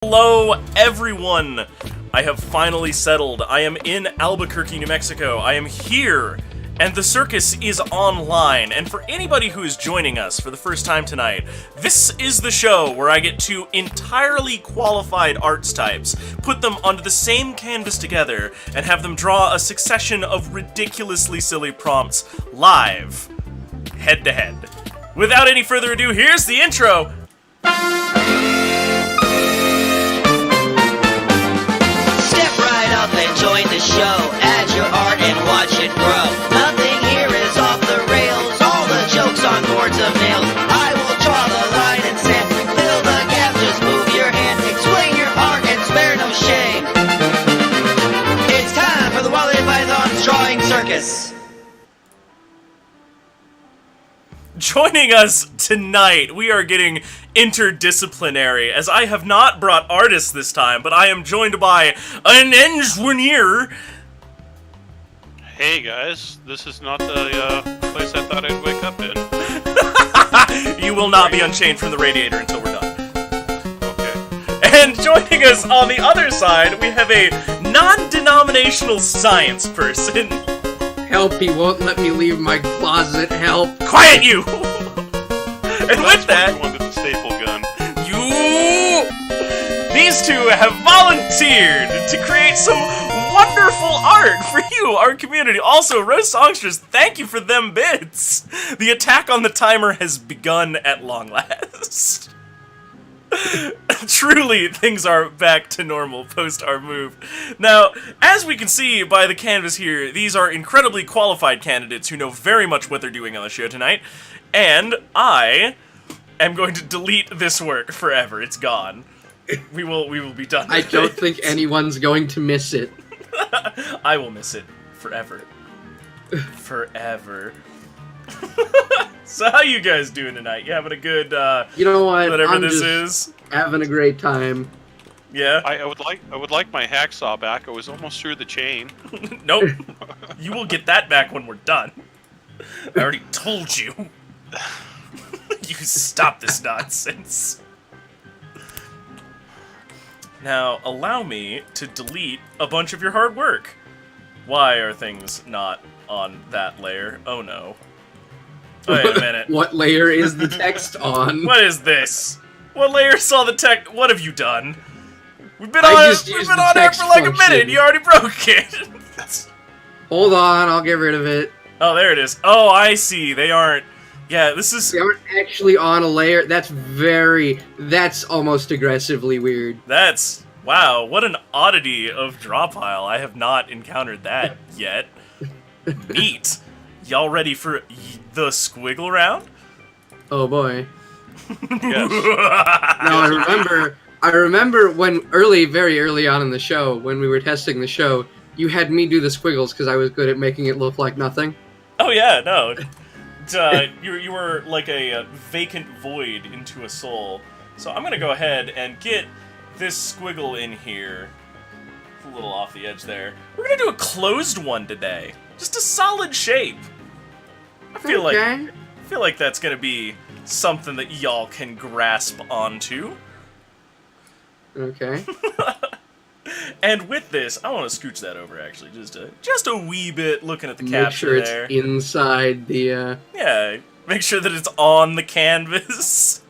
Hello, everyone! I have finally settled. I am in Albuquerque, New Mexico. I am here, and the circus is online. And for anybody who is joining us for the first time tonight, this is the show where I get two entirely qualified arts types, put them onto the same canvas together, and have them draw a succession of ridiculously silly prompts live, head to head. Without any further ado, here's the intro! And join the show, add your art and watch it grow. Nothing here is off the rails, all the jokes on boards of nails. I will draw the line and sand, fill the gap, just move your hand, explain your art and spare no shame. It's time for the Wally Python's Drawing Circus. Joining us tonight, we are getting interdisciplinary, as I have not brought artists this time, but I am joined by an engineer. Hey guys, this is not the place I thought I'd wake up in. You will not be unchained from the radiator until we're done. Okay. And joining us on the other side, we have a non-denominational science person. Help, he won't let me leave my closet, help. Quiet you! And with that, One with the staple gun. these two have volunteered to create some wonderful art for you, our community. Also, Rose Songstress, thank you for them bits. The attack on the timer has begun at long last. Truly, things are back to normal post our move. Now, as we can see by the canvas here, these are incredibly qualified candidates who know very much what they're doing on the show tonight, and I am going to delete this work forever. It's gone. We will be done with I don't it. think anyone's going to miss it. I will miss it forever. Forever. So how you guys doing tonight? You having a good, You know what? whatever I'm this just is? having a great time. Yeah? I would like my hacksaw back. I was almost through the chain. Nope. You will get that back when we're done. I already told you. You stop this nonsense. Now, allow me to delete a bunch of your hard work. Why are things not on that layer? Oh no. Wait a minute. What layer is the text on? What is this? What layer saw the tech? What have you done? We've been I on just we've used been the on air text for like a function. minute. You already broke it. Hold on, I'll get rid of it. Oh, there it is. Oh, I see. They aren't. Yeah, this is. They aren't actually on a layer. That's almost aggressively weird. That's wow. What an oddity of draw pile. I have not encountered that yet. Neat. Y'all ready for the squiggle round? Oh boy. Yes. Now I remember when very early on in the show, when we were testing the show, you had me do the squiggles because I was good at making it look like nothing. Oh yeah, no. You were like a vacant void into a soul. So I'm gonna go ahead and get this squiggle in here. It's a little off the edge there. We're gonna do a closed one today. Just a solid shape. I feel like that's gonna be something that y'all can grasp onto. Okay. And with this, I want to scooch that over actually, just a wee bit, looking at the Make caption sure it's there. inside the. Yeah, make sure that it's on the canvas.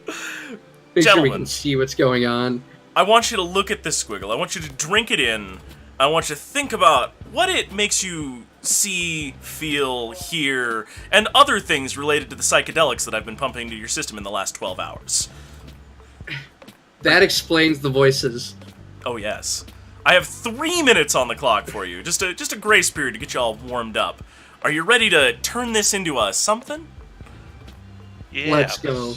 Make sure we Gentlemen. can see what's going on. I want you to look at this squiggle. I want you to drink it in. I want you to think about what it makes you see, feel, hear, and other things related to the psychedelics that I've been pumping into your system in the last 12 hours. That explains the voices. Oh yes. I have 3 minutes on the clock for you. Just a grace period to get you all warmed up. Are you ready to turn this into a something? Yeah. Let's go.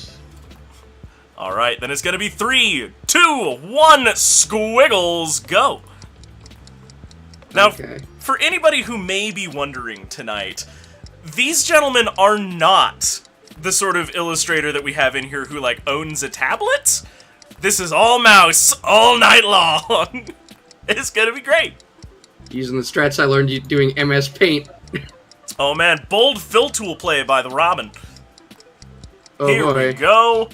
Alright, then it's gonna be 3, 2, 1, squiggles, go! Now, Okay. for anybody who may be wondering tonight, these gentlemen are not the sort of illustrator that we have in here who, like, owns a tablet. This is all mouse, all night long. It's gonna be great. Using the strats I learned doing MS Paint. Oh man, bold fill tool play by the Robin. Oh Here boy. we go.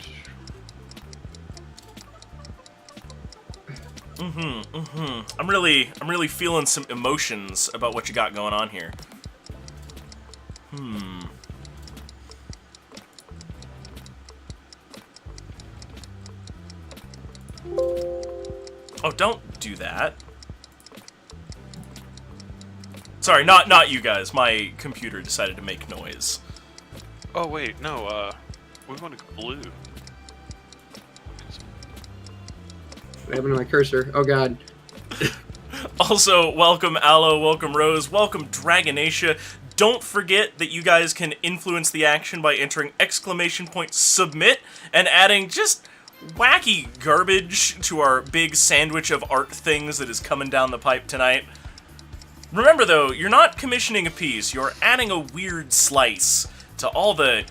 I'm really feeling some emotions about what you got going on here. Oh, don't do that. Sorry, not you guys. My computer decided to make noise. Oh wait, no. We want to go blue. What happened to my cursor? Oh god. Also, welcome Aloe, welcome Rose, welcome Dragonacia. Don't forget that you guys can influence the action by entering !submit and adding just wacky garbage to our big sandwich of art things that is coming down the pipe tonight. Remember though, you're not commissioning a piece, you're adding a weird slice to all the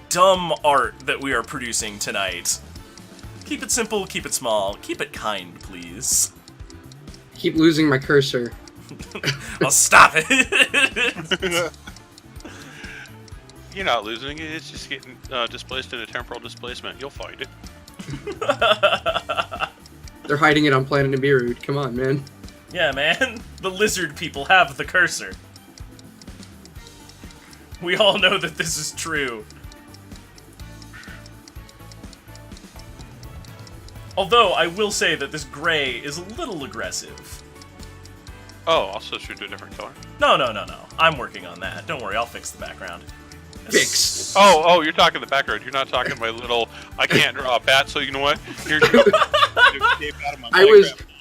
dumb art that we are producing tonight. Keep it simple, keep it small, keep it kind, please. Keep losing my cursor. Oh, stop it! You're not losing it, it's just getting displaced in a temporal displacement. You'll find it. They're hiding it on Planet Nibiru. Come on, man. Yeah, man. The lizard people have the cursor. We all know that this is true. Although, I will say that this gray is a little aggressive. Oh, I'll switch to a different color. No. I'm working on that. Don't worry, I'll fix the background. Fix. Oh, you're talking the background. You're not talking my little, I can't draw a bat, so you know what? Here's your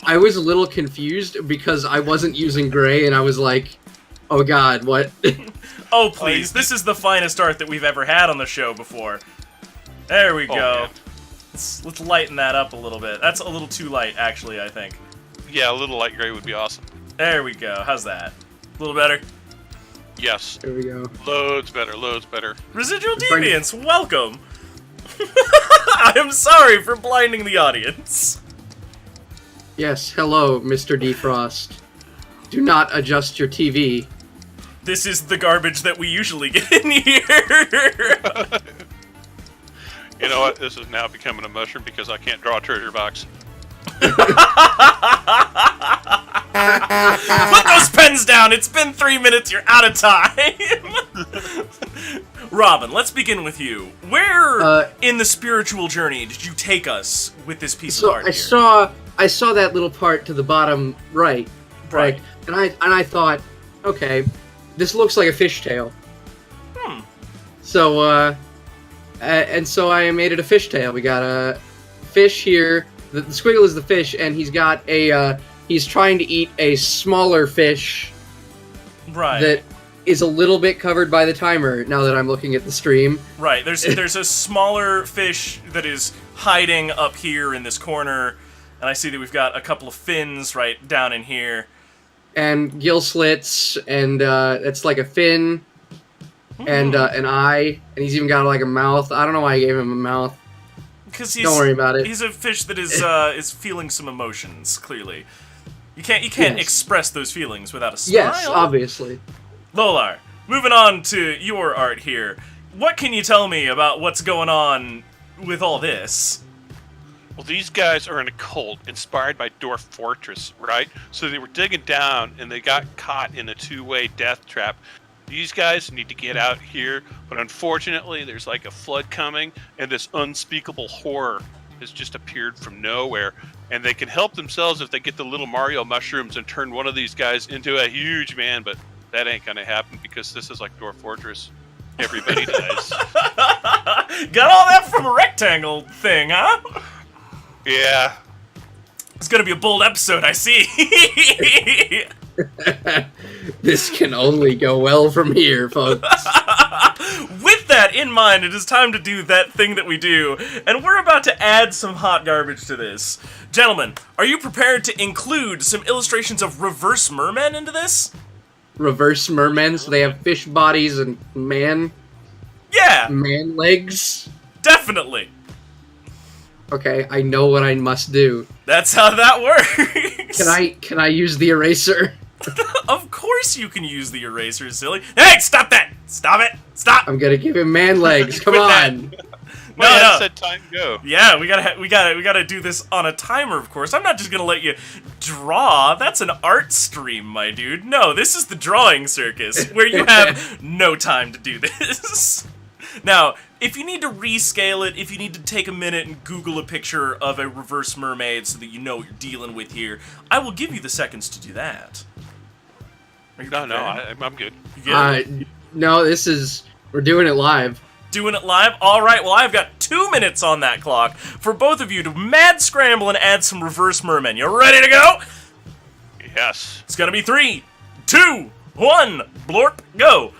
I was a little confused because I wasn't using gray and I was like, oh god, what? Oh, please. This is the finest art that we've ever had on the show before. There we go. Man. Let's lighten that up a little bit. That's a little too light, actually, I think. Yeah, a little light gray would be awesome. There we go. How's that? A little better? Yes. There we go. Loads better, loads better. Residual Deviants, welcome! I am sorry for blinding the audience. Yes, hello, Mr. Defrost. Do not adjust your TV. This is the garbage that we usually get in here. You know what? This is now becoming a mushroom because I can't draw a treasure box. Put those pens down! It's been 3 minutes, you're out of time! Robin, let's begin with you. Where in the spiritual journey did you take us with this piece of art here? I saw that little part to the bottom right. Right. And I thought, okay, this looks like a fishtail. So and so I made it a fishtail. We got a fish here. The squiggle is the fish, and he's got a he's trying to eat a smaller fish. Right. That is a little bit covered by the timer. Now that I'm looking at the stream. Right. There's a smaller fish that is hiding up here in this corner, and I see that we've got a couple of fins right down in here. And gill slits, and it's like a fin. And an eye, and he's even got like a mouth. I don't know why I gave him a mouth. Because don't worry about it. He's a fish that is feeling some emotions. Clearly, you can't express those feelings without a smile. Yes, obviously. Lolar, moving on to your art here. What can you tell me about what's going on with all this? Well, these guys are in a cult inspired by Dwarf Fortress, right? So they were digging down and they got caught in a two-way death trap. These guys need to get out here, but unfortunately there's like a flood coming, and this unspeakable horror has just appeared from nowhere, and they can help themselves if they get the little Mario mushrooms and turn one of these guys into a huge man, but that ain't gonna happen because this is like Dwarf Fortress. Everybody dies. Got all that from a rectangle thing, huh? Yeah. It's gonna be a bold episode, I see. This can only go well from here, folks. With that in mind, it is time to do that thing that we do, and we're about to add some hot garbage to this. Gentlemen, are you prepared to include some illustrations of reverse mermen into this? Reverse mermen, so they have fish bodies and man legs? Definitely. Okay, I know what I must do. That's how that works. Can I use the eraser? Of course you can use the eraser, silly. Hey, stop that! Stop it! Stop! I'm gonna give him man legs. Come Quit on. No, Well, no. said time go. Yeah, we gotta do this on a timer, of course. I'm not just gonna let you draw. That's an art stream, my dude. No, this is the drawing circus, where you have no time to do this. Now, if you need to rescale it, if you need to take a minute and Google a picture of a reverse mermaid so that you know what you're dealing with here, I will give you the seconds to do that. Are you No, prepared? I'm good. You good? No, we're doing it live. Doing it live? Alright, well I've got 2 minutes on that clock for both of you to mad scramble and add some reverse mermen. You ready to go? Yes. It's gonna be 3, 2, 1, blorp, go!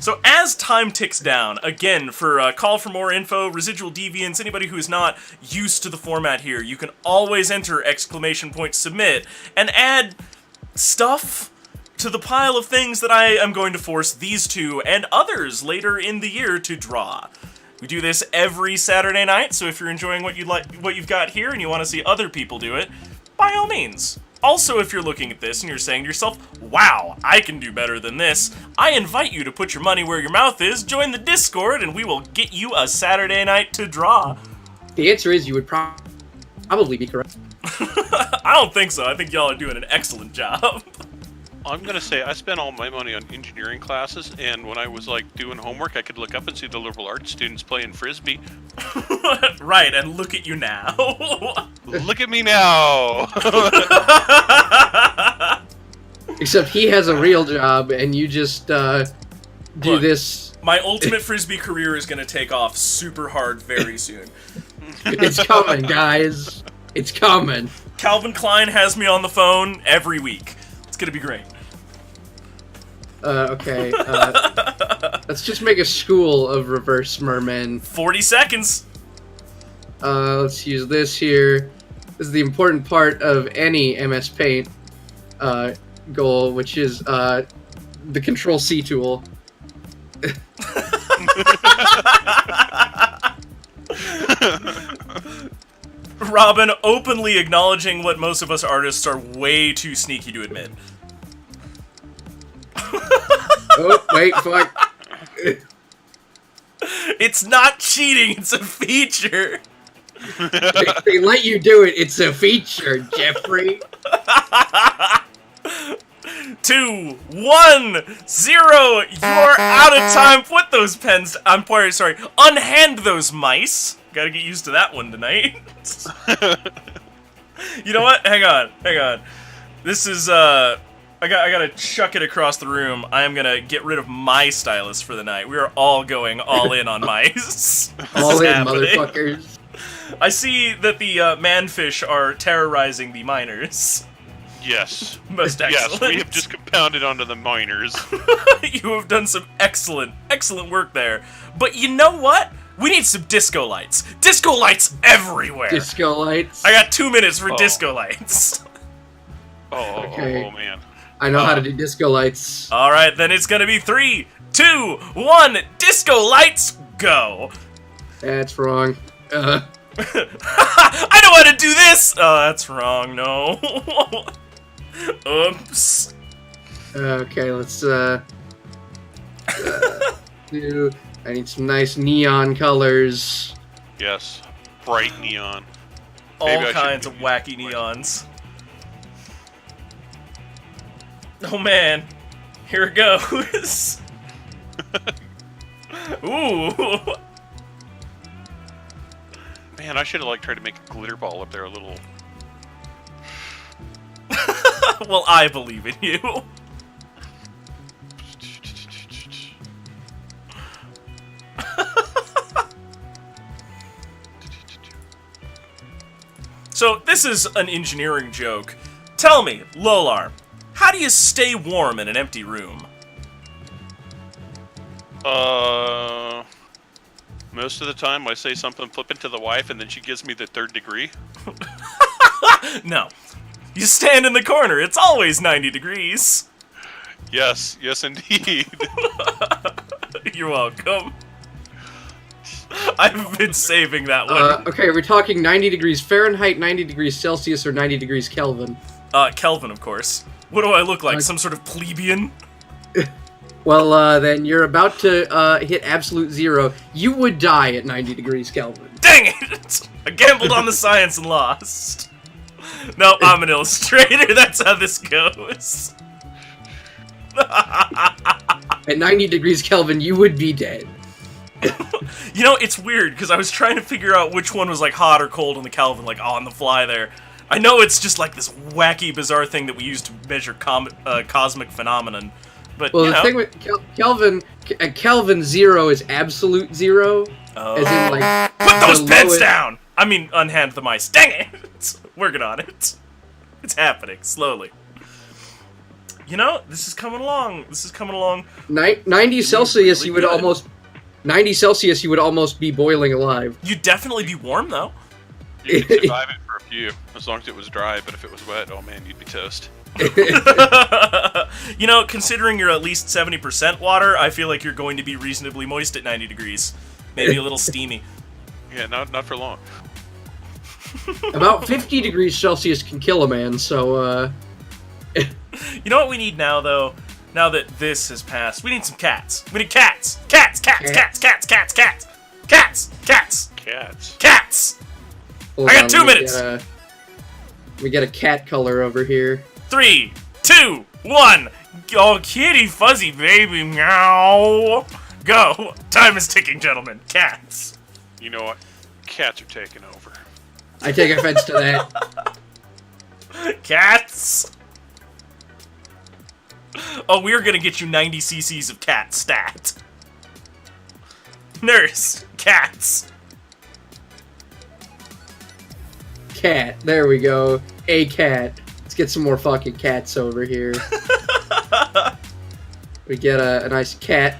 So as time ticks down, again, for call for more info, residual deviants, anybody who is not used to the format here, you can always enter !submit and add stuff to the pile of things that I am going to force these two and others later in the year to draw. We do this every Saturday night, so if you're enjoying what you've got here and you want to see other people do it, by all means. Also, if you're looking at this and you're saying to yourself, wow, I can do better than this, I invite you to put your money where your mouth is, join the Discord, and we will get you a Saturday night to draw. The answer is you would probably be correct. I don't think so. I think y'all are doing an excellent job. I'm gonna say I spent all my money on engineering classes, and when I was like doing homework, I could look up and see the liberal arts students playing frisbee. Right, and look at you now. Look at me now. Except he has a real job, and you just do Look, this. My ultimate frisbee career is gonna take off super hard very soon. It's coming, guys. It's coming. Calvin Klein has me on the phone every week. It's gonna be great. Okay. Let's just make a school of reverse mermen. 40 seconds. Let's use this here. This is the important part of any MS Paint goal, which is the Control-C tool. Robin openly acknowledging what most of us artists are way too sneaky to admit. Oh, wait, fuck. It's not cheating, it's a feature. They let you do it. It's a feature, Jeffrey. 2, 1, 0. You're out of time. Put those pens. I'm sorry. Unhand those mice. Gotta get used to that one tonight. You know what? Hang on. This is I gotta chuck it across the room. I am gonna get rid of my stylus for the night. We are all going all in on mice. All in, happening. motherfuckers. I see that the manfish are terrorizing the miners. Yes. Most excellent. Yes, we have just compounded onto the miners. You have done some excellent work there. But you know what? We need some disco lights. Disco lights everywhere. Disco lights. I got 2 minutes for disco lights. Okay. Oh man. I know how to do disco lights. All right, then it's gonna be 3, 2, 1. Disco lights, go. That's wrong. I know how to do this. Oh, that's wrong. No. Oops. Okay, let's do. I need some nice neon colors. Yes. Bright neon. All Maybe I kinds should of do wacky these. neons. Oh man, here it goes. Ooh. Man, I should have like tried to make a glitter ball up there a little. Well, I believe in you. So, this is an engineering joke. Tell me, Lolar, how do you stay warm in an empty room? Most of the time I say something flippant to the wife and then she gives me the 3rd degree. No. You stand in the corner, it's always 90 degrees. Yes, indeed. You're welcome. I've been saving that one. Okay, we're talking 90 degrees Fahrenheit, 90 degrees Celsius, or 90 degrees Kelvin. Kelvin, of course. What do I look like? Some sort of plebeian? Well, then you're about to hit absolute zero. You would die at 90 degrees Kelvin. Dang it! I gambled on the science and lost. No, I'm an illustrator. That's how this goes. At 90 degrees Kelvin, you would be dead. You know, it's weird, because I was trying to figure out which one was, like, hot or cold in the Kelvin, like, on the fly there. I know it's just, like, this wacky, bizarre thing that we use to measure cosmic phenomenon. But, Well, you the know. thing with Kelvin zero is absolute zero. As in, like, Put those the pens lowest- down! I mean, unhand the mice. Dang it! Working on it. It's happening, slowly. You know, this is coming along. 90 Celsius, really you would good. almost... 90 Celsius, you would almost be boiling alive. You'd definitely be warm, though. You could survive it for a few, as long as it was dry. But if it was wet, oh man, you'd be toast. You know, considering you're at least 70% water, I feel like you're going to be reasonably moist at 90 degrees. Maybe a little steamy. Yeah, not for long. About 50 degrees Celsius can kill a man, so, You know what we need now, though? Now that this has passed, we need some cats. We need cats! Cats! Cats! Cats! Cats! Cats! Cats! Cats! Cats! Cats. Cats! hold I got on, 2 let me minutes. Let me get a cat color over here. 3, 2, 1. Oh, kitty fuzzy baby, meow. Go. Time is ticking, gentlemen. Cats. You know what? Cats are taking over. I take offense to that. Cats. Oh, we're gonna get you 90 cc's of cat stat. Nurse. Cats. Cat. There we go. A cat. Let's get some more fucking cats over here. We get a nice cat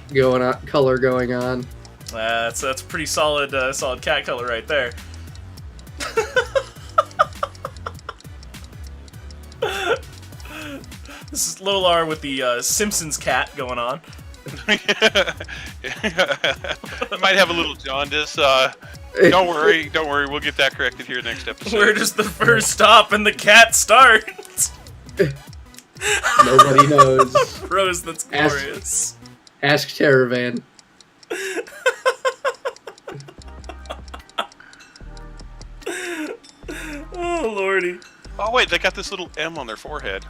color going on. That's pretty solid, solid cat color right there. This is Lolar with the Simpsons cat going on. You might have a little jaundice. Don't worry, we'll get that corrected here next episode. Where does the fur stop and the cat start? Nobody knows. Rose, that's glorious. Ask Terravan. Oh, lordy. Oh wait, they got this little M on their forehead.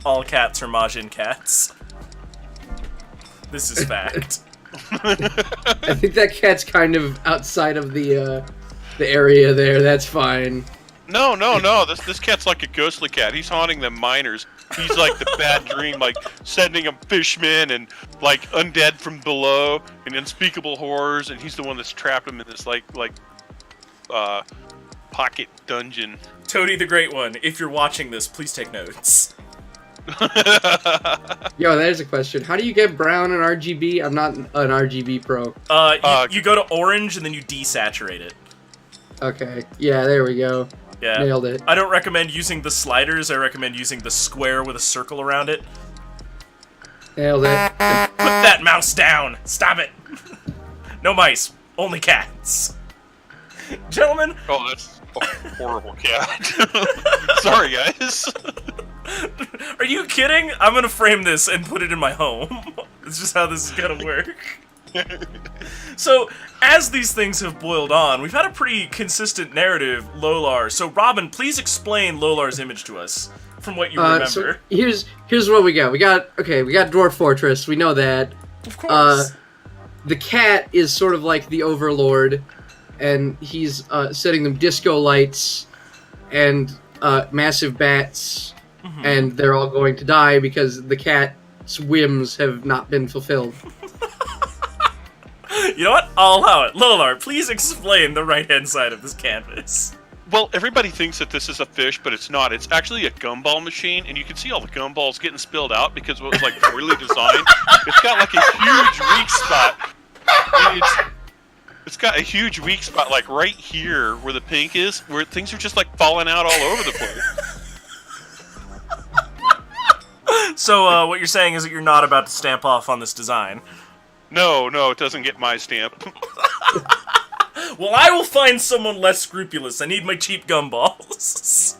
All cats are Majin cats. This is fact. I think that cat's kind of outside of the area there. That's fine. No. This cat's like a ghostly cat. He's haunting the miners. He's like the bad dream, like sending them fishmen and like undead from below and unspeakable horrors. And he's the one that's trapped them in this pocket dungeon. Toady the Great One, if you're watching this, please take notes. Yo, there's a question. How do you get brown in RGB? I'm not an RGB pro. You go to orange and then you desaturate it. Okay. Yeah, there we go. Yeah. Nailed it. I don't recommend using the sliders, I recommend using the square with a circle around it. Nailed it. Put that mouse down! Stop it! No mice, only cats. Gentlemen, Oh, that's a horrible cat. Sorry, guys. are you kidding? I'm gonna frame this and put it in my home. It's just how this is gonna work. So, as these things have boiled on, we've had a pretty consistent narrative, Lolar. So, Robin, please explain Lolar's image to us, from what you remember. So here's what we got. We got Dwarf Fortress. We know that. Of course. The cat is sort of like the overlord, and he's setting them disco lights and massive bats, and they're all going to die because the cat's whims have not been fulfilled. You know what? I'll allow it. Lolar, please explain the right-hand side of this canvas. Well, everybody thinks that this is a fish, but it's not. It's actually a gumball machine, and you can see all the gumballs getting spilled out because it was like poorly designed. It's got like a huge weak spot. It's got a huge weak spot like right here where the pink is, where things are just like falling out all over the place. So, what you're saying is that you're not about to stamp off on this design. No, it doesn't get my stamp. Well, I will find someone less scrupulous. I need my cheap gumballs.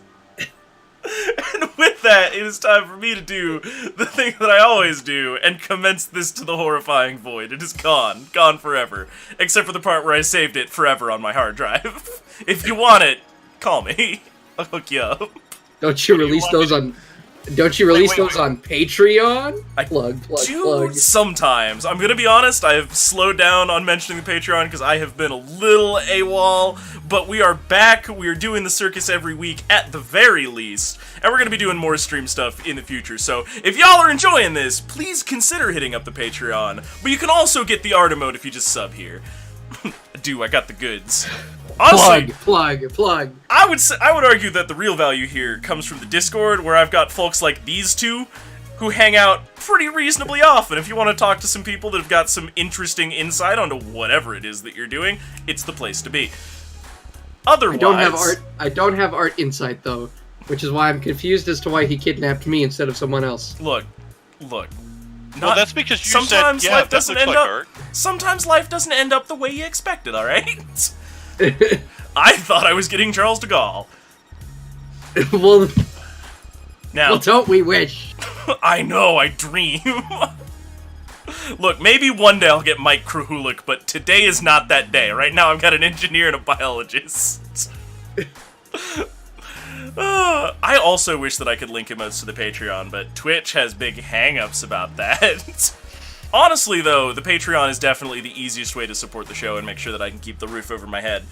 And with that, it is time for me to do the thing that I always do and commence this to the horrifying void. It is gone. Gone forever. Except for the part where I saved it forever on my hard drive. If you want it, call me. I'll hook you up. Don't you release those on... Don't you release those on Patreon? I plug. Sometimes. I'm gonna be honest, I have slowed down on mentioning the Patreon because I have been a little AWOL, but we are back. We are doing the circus every week at the very least, and we're gonna be doing more stream stuff in the future. So if y'all are enjoying this, please consider hitting up the Patreon. But you can also get the art emote if you just sub here. I got the goods. Honestly, plug. I would argue that the real value here comes from the Discord, where I've got folks like these two who hang out pretty reasonably often. If you want to talk to some people that have got some interesting insight onto whatever it is that you're doing, it's the place to be. Otherwise, I don't have art insight though, which is why I'm confused as to why he kidnapped me instead of someone else. Look. Well, that's because you sometimes said, yeah, life doesn't end like up. art. Sometimes life doesn't end up the way you expected. All right. I thought I was getting Charles de Gaulle. well, Now, don't we wish? I know, I dream. Look, maybe one day I'll get Mike Krahulik, but today is not that day. Right now I've got an engineer and a biologist. I also wish that I could link emotes to the Patreon, but Twitch has big hang-ups about that. Honestly, though, the Patreon is definitely the easiest way to support the show and make sure that I can keep the roof over my head.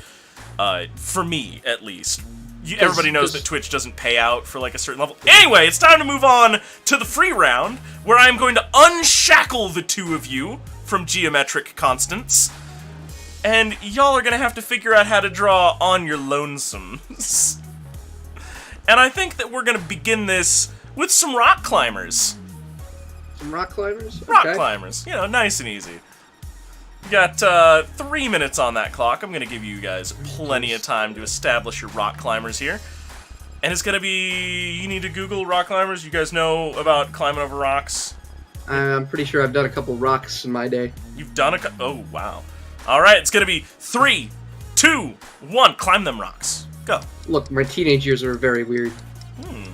For me, at least. Everybody knows that Twitch doesn't pay out for, like, a certain level. Anyway, it's time to move on to the free round, where I'm going to unshackle the two of you from geometric constants. And y'all are going to have to figure out how to draw on your lonesomes. And I think that we're going to begin this with some rock climbers. Some rock climbers? Okay. Rock climbers. You know, nice and easy. You got 3 minutes on that clock. I'm going to give you guys plenty of time to establish your rock climbers here. And it's going to be... You need to Google rock climbers. You guys know about climbing over rocks? I'm pretty sure I've done a couple rocks in my day. You've done a couple... Oh, wow. All right, it's going to be 3, 2, 1. Climb them rocks. Go. Look, my teenage years are very weird.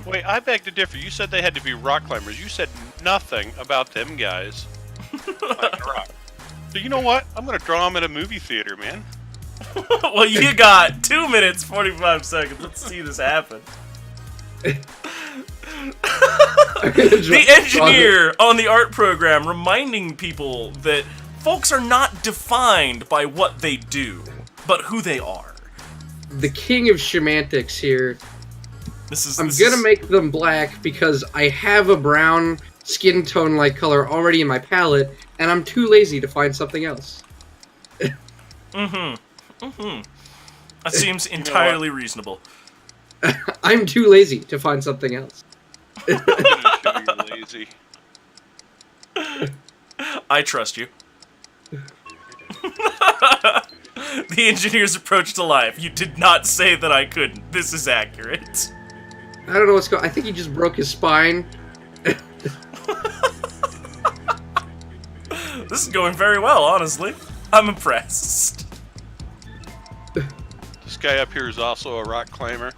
Wait, I beg to differ. You said they had to be rock climbers. You said nothing about them guys. Like rock. So you know what? I'm going to draw them at a movie theater, man. Well, you got 2 minutes, 45 seconds. Let's see this happen. The engineer on the art program reminding people that folks are not defined by what they do, but who they are. The king of semantics here. I'm gonna make them black because I have a brown skin tone like color already in my palette, and I'm too lazy to find something else. That seems entirely reasonable. I'm too lazy to find something else. You're lazy. I trust you. The engineer's approach to life. You did not say that I couldn't. This is accurate. I don't know what's going on. I think he just broke his spine. This is going very well, honestly. I'm impressed. This guy up here is also a rock climber,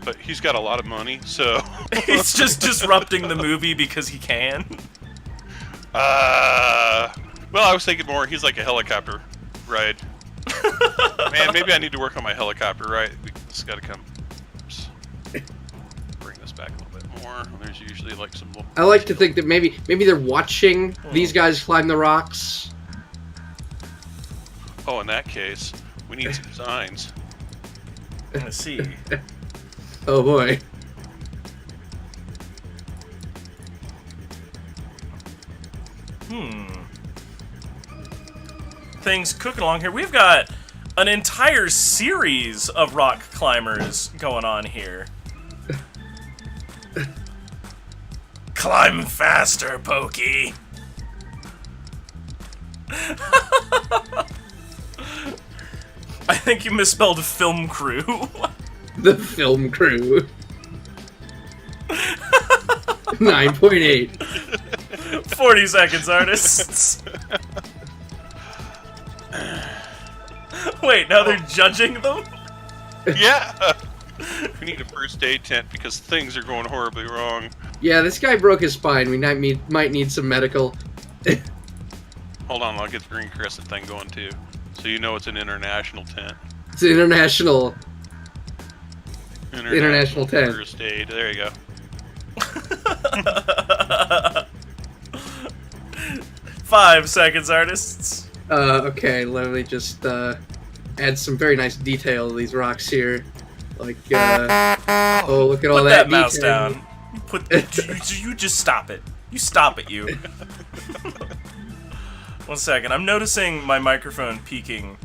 but he's got a lot of money, so... He's just disrupting the movie because he can. Well, I was thinking more, he's like a helicopter ride. Man, maybe I need to work on my helicopter ride. This gotta come... Oops. Bring this back a little bit more. There's usually like some... I like to think that maybe they're watching these guys climb the rocks. Oh, in that case, we need some signs. Let's see. Oh boy. Things cooking along here. We've got an entire series of rock climbers going on here. Climb faster, Pokey. I think you misspelled film crew. The film crew. 9.8. 40 seconds, artists. Wait, now they're judging them? Yeah! We need a first aid tent because things are going horribly wrong. Yeah, this guy broke his spine. We might need some medical. Hold on, I'll get the green crescent thing going too. So you know it's an international tent. It's an international tent. First aid. There you go. 5 seconds, artists. Okay, let me just add some very nice detail to these rocks here. Like, oh, look at all Put that that mouse detail. down. You just stop it. You stop it, you. 1 second. I'm noticing my microphone peaking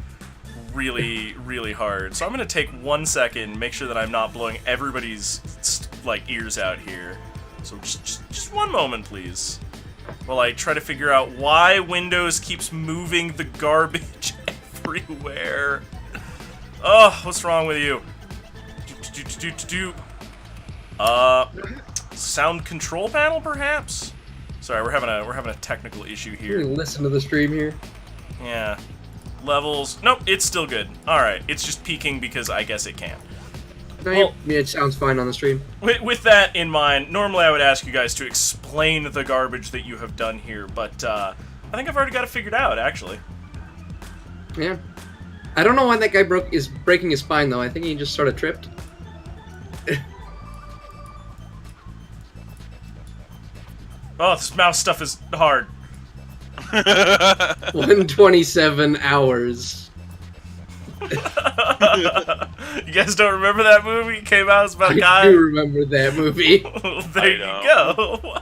really, really hard. So I'm gonna take 1 second, make sure that I'm not blowing everybody's like ears out here. So just 1 moment, please, while I try to figure out why Windows keeps moving the garbage everywhere. Oh, what's wrong with you? Sound control panel, perhaps? Sorry, we're having a technical issue Can here. you listen to the stream here? Yeah. Levels. Nope, it's still good. Alright, it's just peaking because I guess it can. No, Well- yeah, it sounds fine on the stream. With that in mind, normally I would ask you guys to explain the garbage that you have done here, but I think I've already got it figured out, actually. Yeah. I don't know why that guy is breaking his spine though. I think he just sort of tripped. Oh, this mouse stuff is hard. 127 hours. You guys don't remember that movie? It came out, it's about a I guy. do remember that movie. There you go.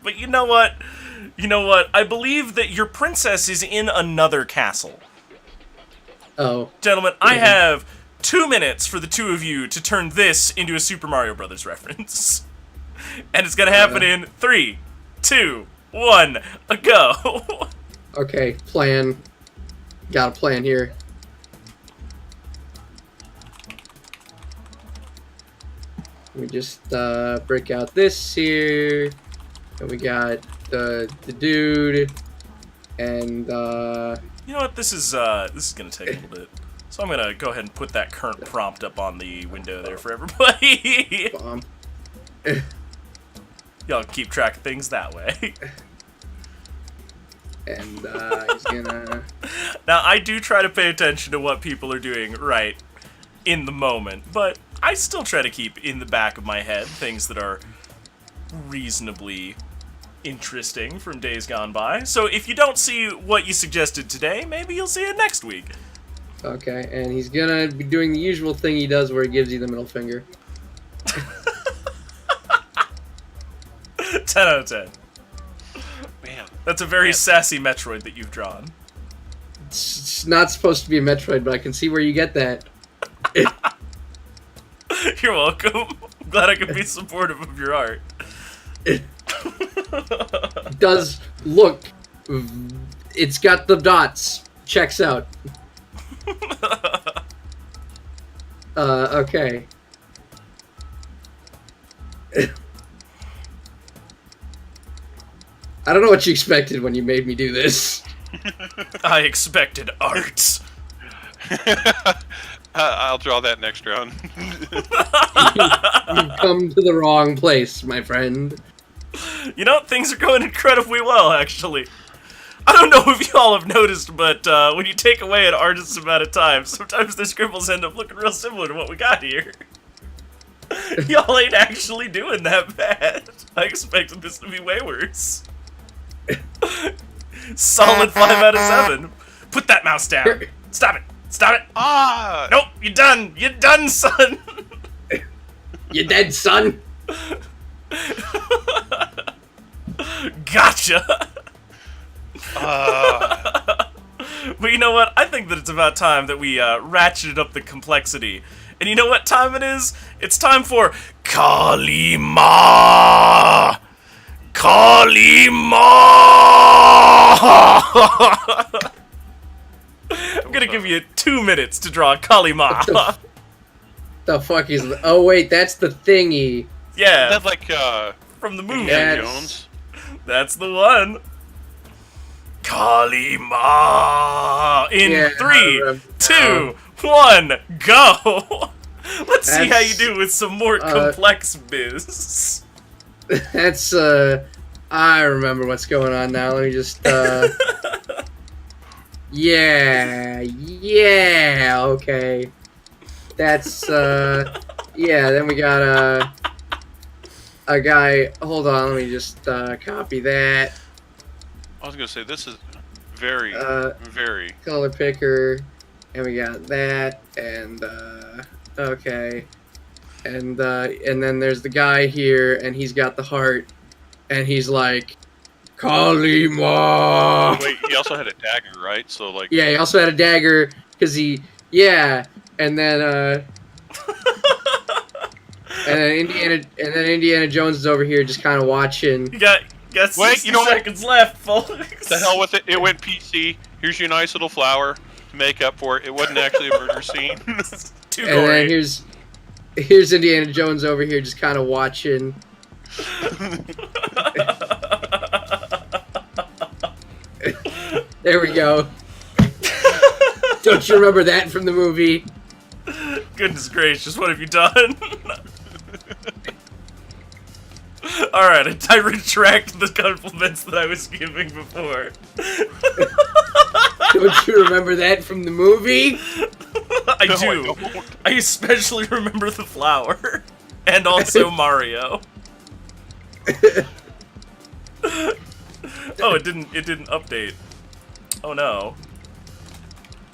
But you know what? I believe that your princess is in another castle. Oh. Gentlemen, I have 2 minutes for the two of you to turn this into a Super Mario Brothers reference. And it's gonna happen in 3, 2, 1, go. Okay, plan. Got a plan here. We just break out this here. And we got the dude. And You know what? This is gonna take a little bit. So I'm gonna go ahead and put that current prompt up on the window there for everybody. bomb. Y'all keep track of things that way. And he's gonna. Now, I do try to pay attention to what people are doing right in the moment, but I still try to keep in the back of my head things that are reasonably interesting from days gone by. So if you don't see what you suggested today, maybe you'll see it next week. Okay, and he's gonna be doing the usual thing he does where he gives you the middle finger. 10 out of 10. Man. That's a very sassy Metroid that you've drawn. It's not supposed to be a Metroid, but I can see where you get that. You're welcome. I'm glad I could be supportive of your art. It does look. It's got the dots. Checks out. Okay. I don't know what you expected when you made me do this. I expected art. I'll draw that next round. You've come to the wrong place, my friend. You know, things are going incredibly well, actually. I don't know if y'all have noticed, but when you take away an artist's amount of time, sometimes their scribbles end up looking real similar to what we got here. Y'all ain't actually doing that bad. I expected this to be way worse. Solid 5 out of 7. Put that mouse down. Stop it. Stop it. Ah! Nope, you're done. You're done, son. You dead, son? Gotcha. But you know what? I think that it's about time that we ratcheted up the complexity. And you know what time it is? It's time for Kalima! Kalima! I'm gonna give you 2 minutes to draw Kalima. The fuck is? Oh wait, that's the thingy. Yeah, That's like from the movie. Indiana Yes. Jones. That's the one. Kalima! In Yeah, I 3, remember 2, 1, go! Let's see how you That's, do with some more complex biz. That's, I remember what's going on now. Let me just, yeah, okay. That's, yeah, then we got, a guy, hold on, let me just, copy that. I was gonna say this is very, very. Color picker, and we got that, and, okay. And then there's the guy here, and he's got the heart, and he's like, Kalima! Wait, he also had a dagger, right? So like. Yeah, he also had a dagger, because yeah, and then, Indiana Jones is over here just kind of watching. You got 60 seconds left, folks. The hell with it. It went PC. Here's your nice little flower to make up for it. It wasn't actually a murder scene. Too And gory. then here's Indiana Jones over here just kind of watching. There we go. Don't you remember that from the movie? Goodness gracious, what have you done? Alright, I retract the compliments that I was giving before. Don't you remember that from the movie? I No, do. I don't. I especially remember the flower. And also Mario. Oh, it didn't update. Oh no.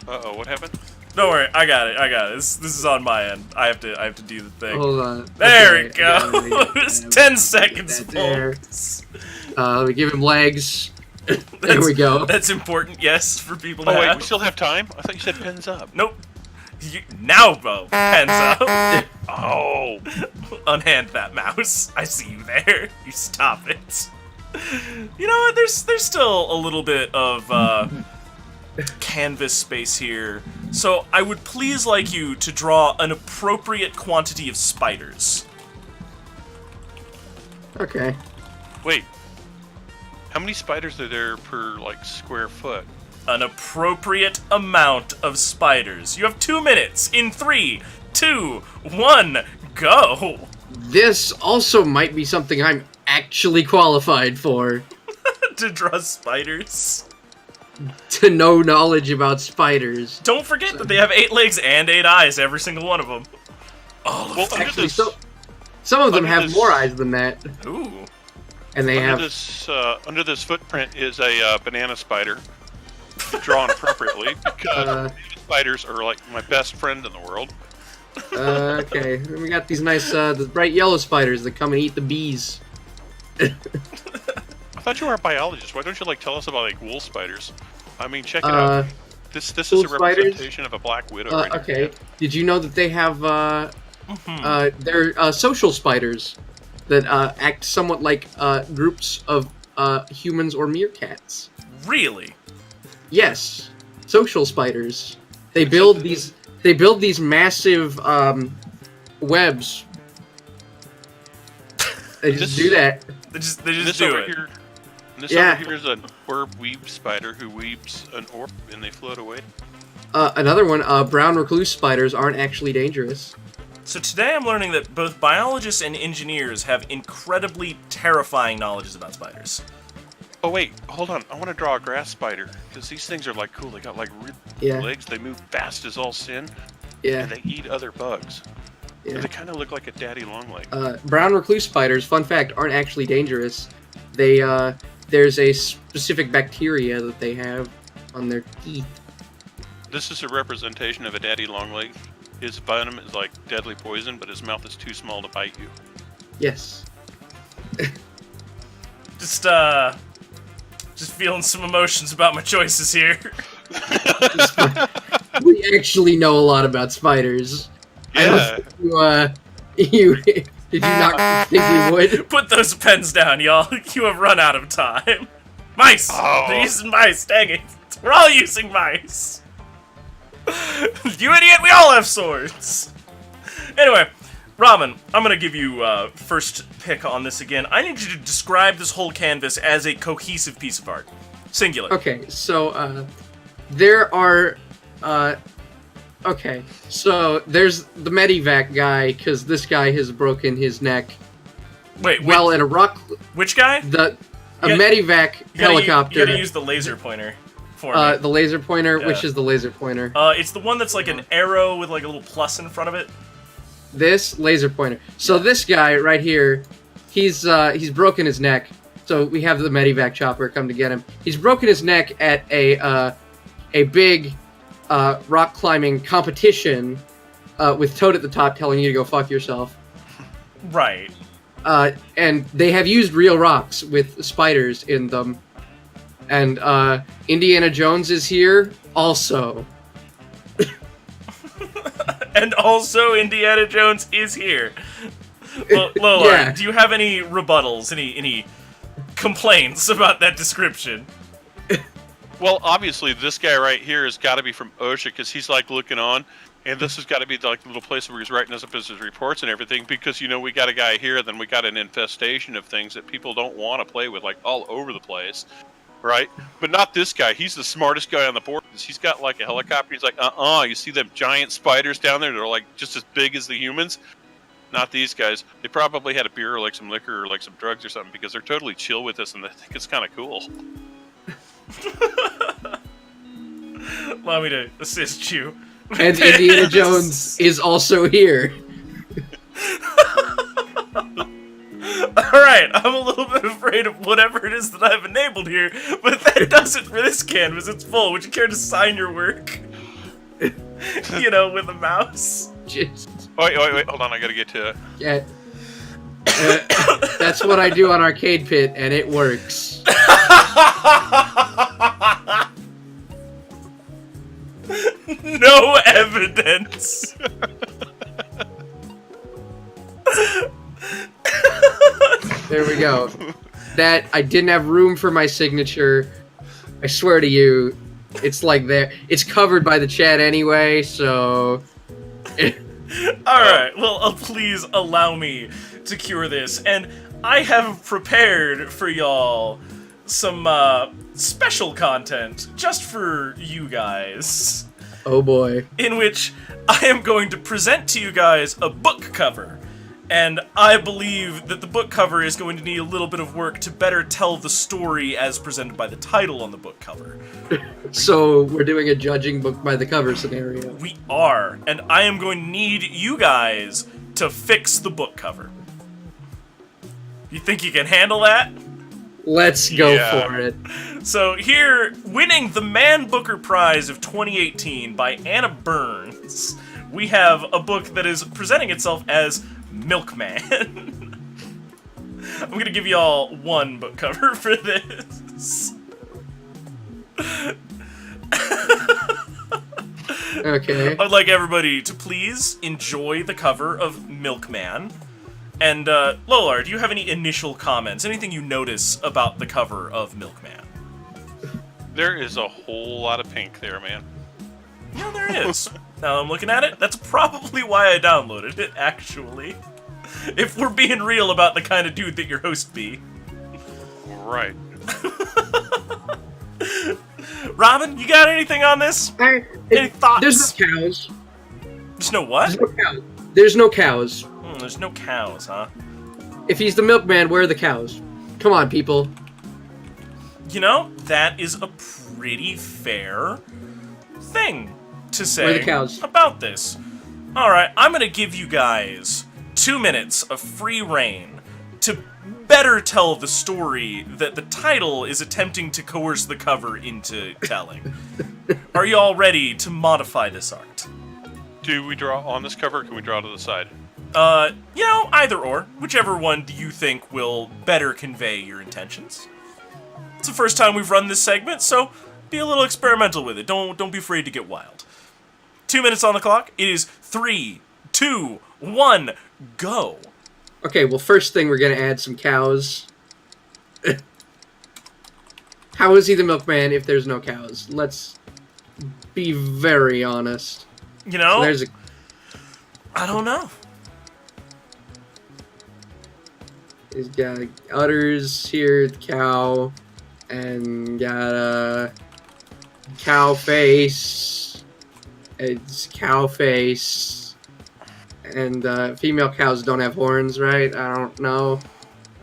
Uh-oh, what happened? Don't worry, I got it. This is on my end. I have to do the thing. Hold on. There Okay, it goes. 10 seconds, there. folks. Let me give him legs. There we go. That's important, yes, for people to Oh wait, have. we still have time? I thought you said pens up. Nope. Now, Bo. Hands up. Oh. Unhand that mouse. I see you there. You stop it. You know what? There's still a little bit of canvas space here. So I would please like you to draw an appropriate quantity of spiders. Okay. Wait. How many spiders are there per, like, square foot? An appropriate amount of spiders. You have 2 minutes. In 3, 2, 1, go. This also might be something I'm actually qualified for. To draw spiders. To know knowledge about spiders. Don't forget that they have 8 legs and 8 eyes, every single one of them. All of Well, them. Actually, some of them under have this- more eyes than that. Ooh. And they have... Under this footprint is a banana spider. Drawn appropriately, because banana spiders are, like, my best friend in the world. Okay, then we got these nice, the bright yellow spiders that come and eat the bees. I thought you were a biologist. Why don't you, like, tell us about, like, wool spiders? I mean, check it out. This is wool a spiders? representation of a black widow right here. Okay, did you know that they have, they're social spiders that act somewhat like groups of humans or meerkats? Really? Yes, social spiders. They build these massive webs. They just do that. They just This do over it. here, this Yeah. over here is an orb weave spider who weaves an orb and they float away. Another one, brown recluse spiders aren't actually dangerous. So today I'm learning that both biologists and engineers have incredibly terrifying knowledges about spiders. Oh wait, hold on. I want to draw a grass spider because these things are like cool. They got like real Yeah. legs. They move fast as all sin, Yeah, and they eat other bugs. yeah. They kind of look like a daddy longleg. Brown recluse spiders, fun fact, aren't actually dangerous. They, there's a specific bacteria that they have on their teeth. This is a representation of a daddy longleg. His venom is like deadly poison, but his mouth is too small to bite you. Yes. Just feeling some emotions about my choices here. We actually know a lot about spiders. Yeah. Did you not think we would? Put those pens down, y'all. You have run out of time. Mice! Oh. They're using mice, dang it. We're all using mice. You idiot, we all have swords. Anyway, Ramen, I'm gonna give you first pick on this again. I need you to describe this whole canvas as a cohesive piece of art. Singular. Okay, so there are okay, so there's the medevac guy because this guy has broken his neck. Wait, Well, in a rock, which guy? a You gotta- medevac helicopter. You gotta use the laser pointer for me. The laser pointer. Yeah. Which is the laser pointer? It's the one that's like an arrow with like a little plus in front of it. This laser pointer. So this guy right here, he's broken his neck. So we have the medevac chopper come to get him. He's broken his neck at a big rock climbing competition with Toad at the top telling you to go fuck yourself. Right. And they have used real rocks with spiders in them. And Indiana Jones is here also. And also, Indiana Jones is here. Lola, Yeah. do you have any rebuttals? Any complaints about that description? Well, obviously, this guy right here has got to be from OSHA because he's like looking on, and this has got to be like the little place where he's writing us up his reports and everything. Because we got a guy here, then we got an infestation of things that people don't want to play with, like all over the place, right? But not this guy. He's the smartest guy on the board. He's got like a helicopter. He's like, you see them giant spiders down there? They're like just as big as the humans. Not these guys. They probably had a beer or like some liquor or like some drugs or something because they're totally chill with us and they think it's kind of cool. Allow me to assist you. And Indiana Jones is also here. Alright, I'm a little bit afraid of whatever it is that I've enabled here, but that does it for this canvas. It's full. Would you care to sign your work? With a mouse? Just, Wait, hold on, I gotta get to it. yeah. That's what I do on Arcade Pit, and it works. No evidence. There we go. That I didn't have room for my signature. I swear to you, it's like there. It's covered by the chat anyway, so. Alright, well, please allow me to cure this. And I have prepared for y'all some special content just for you guys, Oh boy. in which I am going to present to you guys a book cover. And I believe that the book cover is going to need a little bit of work to better tell the story as presented by the title on the book cover. So we're doing a judging book by the cover scenario. We are, and I am going to need you guys to fix the book cover. You think you can handle that? Let's go Yeah. for it. So here, winning the Man Booker Prize of 2018 by Anna Burns, we have a book that is presenting itself as Milkman. I'm gonna give y'all one book cover for this. Okay. I'd like everybody to please enjoy the cover of Milkman. And, Lolar, do you have any initial comments? Anything you notice about the cover of Milkman? There is a whole lot of pink there, man. Yeah, there is. Now I'm looking at it, that's probably why I downloaded it, actually. If we're being real about the kind of dude that your host be. Right. Robin, you got anything on this? Any thoughts? There's no cows. There's no what? There's no cows. There's no cows. There's no cows, huh? If he's the milkman, where are the cows? Come on, people. You know, that is a pretty fair thing to say Where are the cows? about this. Alright, I'm gonna give you guys 2 minutes of free reign to better tell the story that the title is attempting to coerce the cover into telling. Are you all ready to modify this art? Do we draw on this cover or can we draw to the side? Either or. Whichever one do you think will better convey your intentions. It's the first time we've run this segment, so be a little experimental with it. Don't be afraid to get wild. 2 minutes on the clock. It is 3, 2, 1, go. Okay, well, first thing, we're gonna add some cows. How is he the milkman if there's no cows? Let's be very honest. You know, So there's a I don't know. He's got udders here, the cow. and got a cow face. It's cow face. And female cows don't have horns, right? I don't know.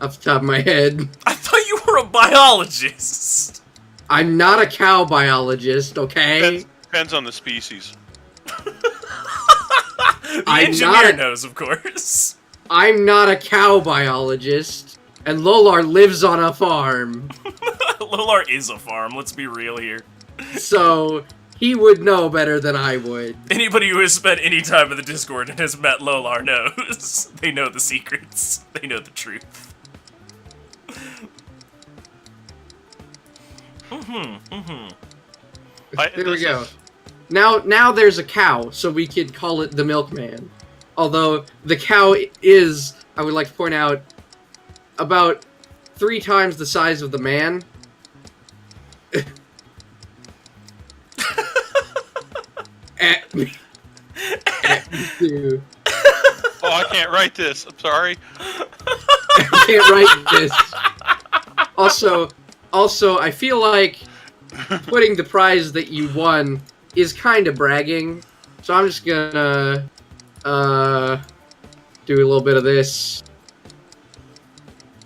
Off the top of my head. I thought you were a biologist. I'm not a cow biologist, okay? Depends on the species. The engineer knows, of course. I'm not a cow biologist, and Lolar lives on a farm. Lolar is a farm, let's be real here. So, he would know better than I would. Anybody who has spent any time in the Discord and has met Lolar knows. They know the secrets. They know the truth. There we go. Now there's a cow, so we could call it the milkman. Although the cow is, I would like to point out, about 3 times the size of the man. At me too. Oh, I can't write this. I'm sorry. I can't write this. Also, I feel like putting the prize that you won is kind of bragging, so I'm just gonna do a little bit of this.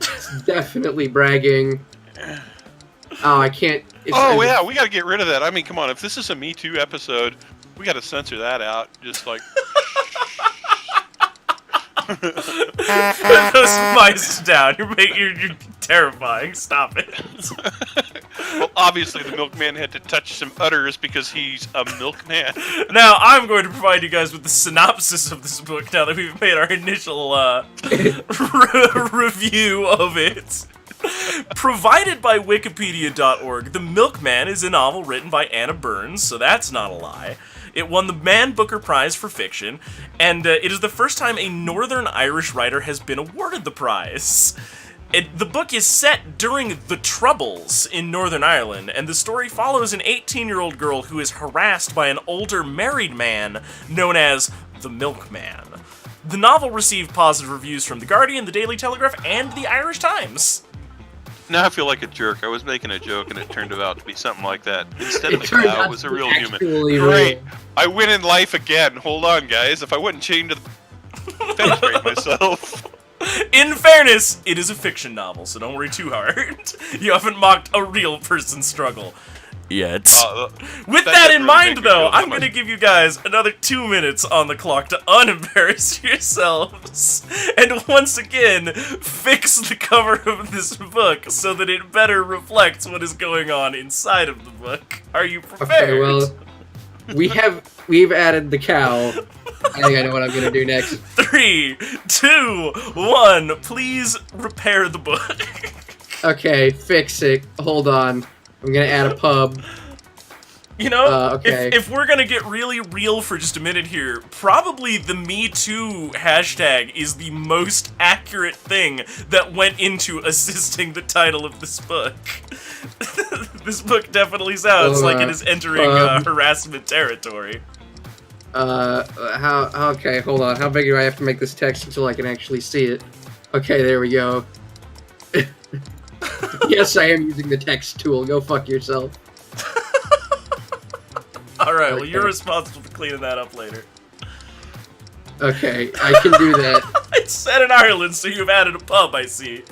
It's definitely bragging. Oh, I can't. Oh yeah, we gotta get rid of that. I mean, come on, if this is a Me Too episode, we gotta censor that out. Just like Those mice down. You're terrifying. Stop it. well, obviously the milkman had to touch some udders because he's a milkman. Now, I'm going to provide you guys with the synopsis of this book now that we've made our initial review of it. Provided by Wikipedia.org, The Milkman is a novel written by Anna Burns, so that's not a lie. It won the Man Booker Prize for Fiction, and it is the first time a Northern Irish writer has been awarded the prize. The book is set during the Troubles in Northern Ireland, and the story follows an 18-year-old girl who is harassed by an older married man known as the Milkman. The novel received positive reviews from The Guardian, The Daily Telegraph, and The Irish Times. Now I feel like a jerk. I was making a joke and it turned out to be something like that. Instead of It a turned cow, out it was to a be real human. actually Great. real. I win in life again. Hold on, guys. If I wouldn't change to demonstrate myself. In fairness, it is a fiction novel, so don't worry too hard. You haven't mocked a real person's struggle yet. With that in mind, though, I'm going to give you guys another 2 minutes on the clock to unembarrass yourselves, and once again, fix the cover of this book so that it better reflects what is going on inside of the book. Are you prepared? Okay, well, we've added the cow. I think I know what I'm gonna do next. 3, 2, 1, please repair the book. Okay, fix it. Hold on. I'm gonna add a pub. You know, okay. if we're gonna get really real for just a minute here, probably the Me Too hashtag is the most accurate thing that went into assisting the title of this book. This book definitely sounds like it is entering harassment territory. Okay, hold on. How big do I have to make this text until I can actually see it? Okay, there we go. Yes, I am using the text tool. Go fuck yourself. Alright, well, you're responsible for cleaning that up later. Okay, I can do that. It's set in Ireland, so you've added a pub, I see.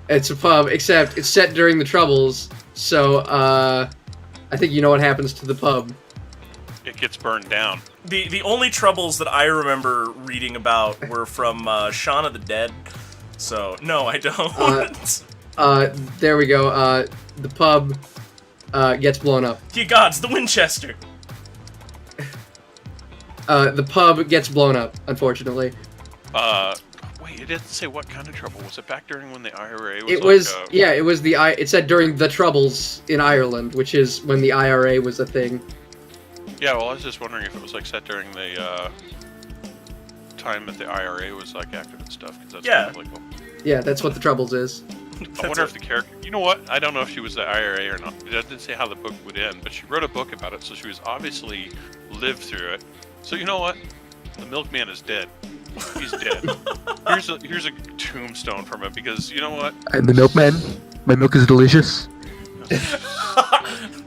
It's a pub, except it's set during the Troubles, so, I think you know what happens to the pub. It gets burned down. The only Troubles that I remember reading about were from Shaun of the Dead, so, no, I don't. There we go, the pub, gets blown up. Ye gods, the Winchester! The pub gets blown up, unfortunately. Wait, it didn't say what kind of trouble. Was it back during when the IRA was It was, yeah, it was it said during the Troubles in Ireland, which is when the IRA was a thing. Yeah, well, I was just wondering if it was, like, set during the, time that the IRA was, like, active and stuff, because that's Yeah. kind of like, well, Yeah, that's what the Troubles is. I wonder if the character... You know what? I don't know if she was the IRA or not. It doesn't say how the book would end, but she wrote a book about it, so she was obviously lived through it. So you know what? The milkman is dead. He's dead. Here's a tombstone from him, because you know what? I'm the milkman. My milk is delicious.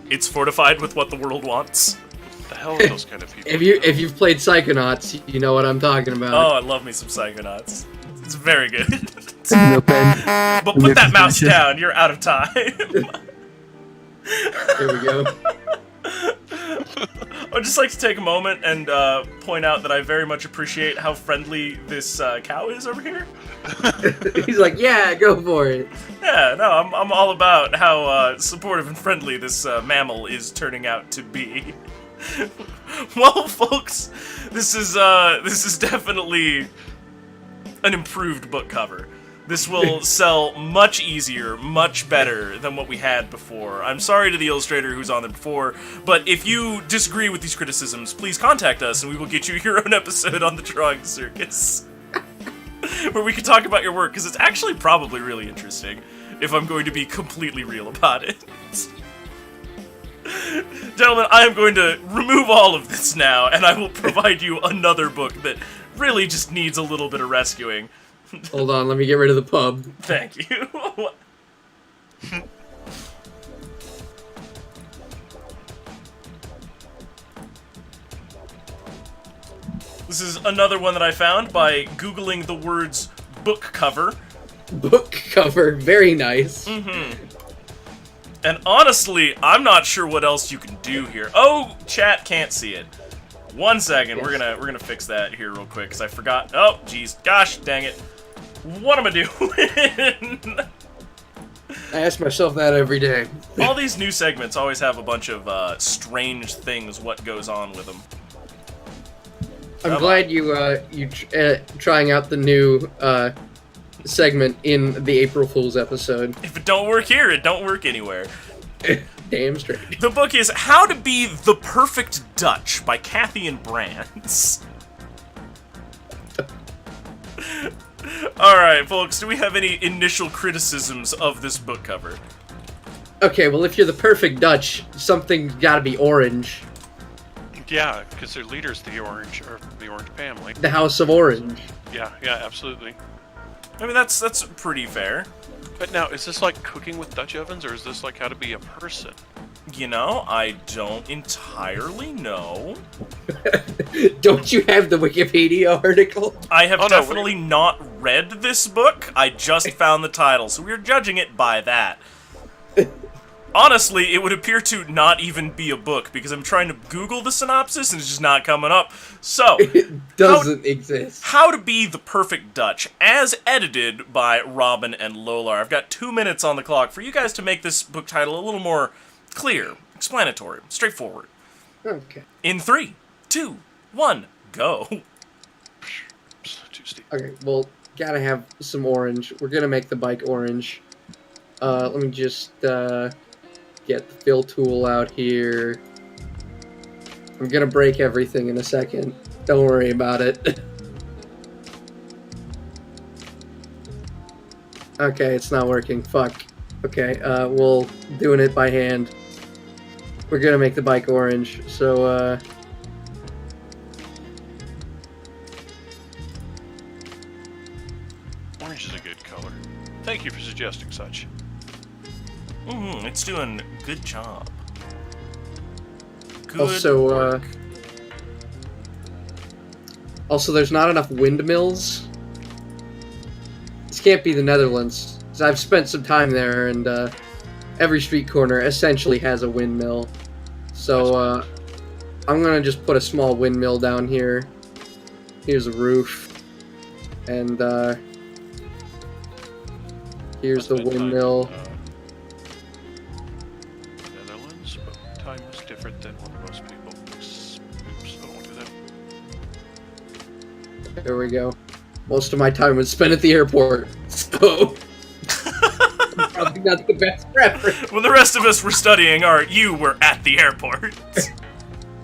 It's fortified with what the world wants. What the hell are those kind of people? If you've played Psychonauts, you know what I'm talking about. Oh, I love me some Psychonauts. It's very good. No pen. But put that mouse down, you're out of time. Here we go. I'd just like to take a moment and point out that I very much appreciate how friendly this cow is over here. He's like, yeah, go for it. Yeah, no, I'm all about how supportive and friendly this mammal is turning out to be. Well, folks, this is definitely an improved book cover. This will sell much easier, much better than what we had before. I'm sorry to the illustrator who's on there before, but if you disagree with these criticisms, please contact us and we will get you your own episode on the Drawing Circus. Where we can talk about your work, because it's actually probably really interesting, if I'm going to be completely real about it. Gentlemen, I am going to remove all of this now, and I will provide you another book that really just needs a little bit of rescuing. Hold on, let me get rid of the pub. Thank you. This is another one that I found by Googling the words book cover. Book cover, very nice. And honestly, I'm not sure what else you can do here. Oh, chat can't see it. 1 second, we're gonna fix that here real quick, because I forgot. Oh, jeez, gosh, dang it. What am I doing? I ask myself that every day. All these new segments always have a bunch of strange things what goes on with them. I'm glad you trying out the new segment in the April Fool's episode. If it don't work here, it don't work anywhere. Damn straight. The book is How to Be the Perfect Dutch by Kathy and Brands. Alright, folks, do we have any initial criticisms of this book cover? Okay, well, if you're the perfect Dutch, something's gotta be orange. Yeah, because their leader's the Orange family. The House of Orange. Yeah, absolutely. I mean, that's pretty fair. But now, is this like cooking with Dutch ovens, or is this like how to be a person? You know, I don't entirely know. Don't you have the Wikipedia article? I have definitely not read this book. I just found the title, so we're judging it by that. Honestly, it would appear to not even be a book, because I'm trying to Google the synopsis and it's just not coming up. So, It doesn't exist. How to Be the Perfect Dutch, as edited by Robin and Lolar. I've got 2 minutes on the clock for you guys to make this book title a little more clear, explanatory, straightforward. Okay. In 3, 2, 1, go. Too steep. Okay, well, gotta have some orange. We're gonna make the bike orange. Let me just, get the fill tool out here. I'm gonna break everything in a second. Don't worry about it. Okay, it's not working. Fuck. Okay, we'll doing it by hand. We're gonna make the bike orange, so, Orange is a good color. Thank you for suggesting such. It's doing a good job. Good Also, work. Also, there's not enough windmills. This can't be the Netherlands, 'cause I've spent some time there, and every street corner essentially has a windmill. So I'm gonna just put a small windmill down here. Here's a roof, and here's the windmill. Netherlands, but time is different than what most people. Oops, I don't want to do that. There we go. Most of my time was spent at the airport, so probably not the best reference. When the rest of us were studying art, you were at the airport.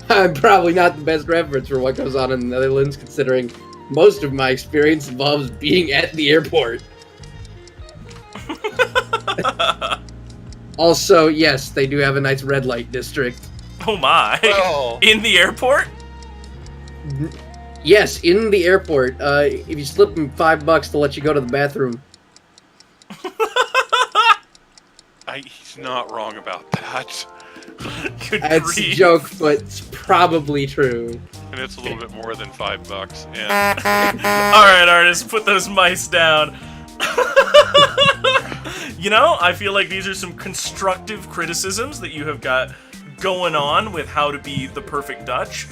I'm probably not the best reference for what goes on in the Netherlands, considering most of my experience involves being at the airport. Also, yes, they do have a nice red light district. Oh my. Well. In the airport? Yes, in the airport. If you slip them $5 to let you go to the bathroom. He's not wrong about that. Good That's a grief. joke, but it's probably true. And it's a little bit more than $5. And Alright, artists, put those mice down. You know, I feel like these are some constructive criticisms that you have got going on with how to be the perfect Dutch.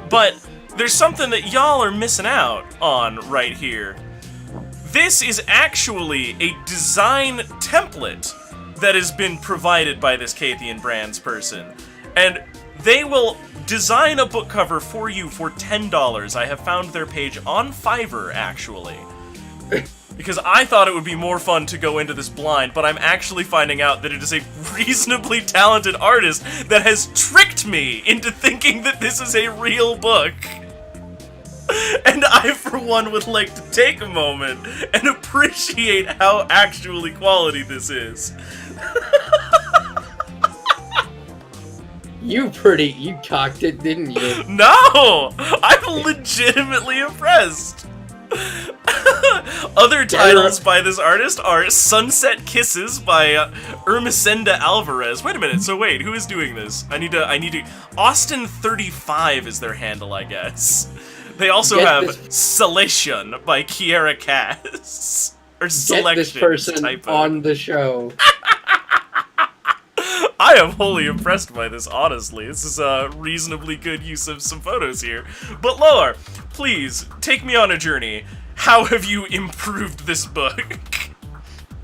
But there's something that y'all are missing out on right here. This is actually a design template that has been provided by this Cathian Brands person. And they will design a book cover for you for $10. I have found their page on Fiverr, actually. Because I thought it would be more fun to go into this blind, but I'm actually finding out that it is a reasonably talented artist that has tricked me into thinking that this is a real book. And I, for one, would like to take a moment and appreciate how actually quality this is. You cocked it, didn't you? No! I'm legitimately impressed. Other titles by this artist are Sunset Kisses by Ermesenda Alvarez. Wait a minute, so wait, who is doing this? I need to Austin35 is their handle, I guess. They also Get have this- Salation by Kiera Cass. Or Get Selection. this person typo. on the show. I am wholly impressed by this, honestly. This is a reasonably good use of some photos here. But Loar, please, take me on a journey. How have you improved this book?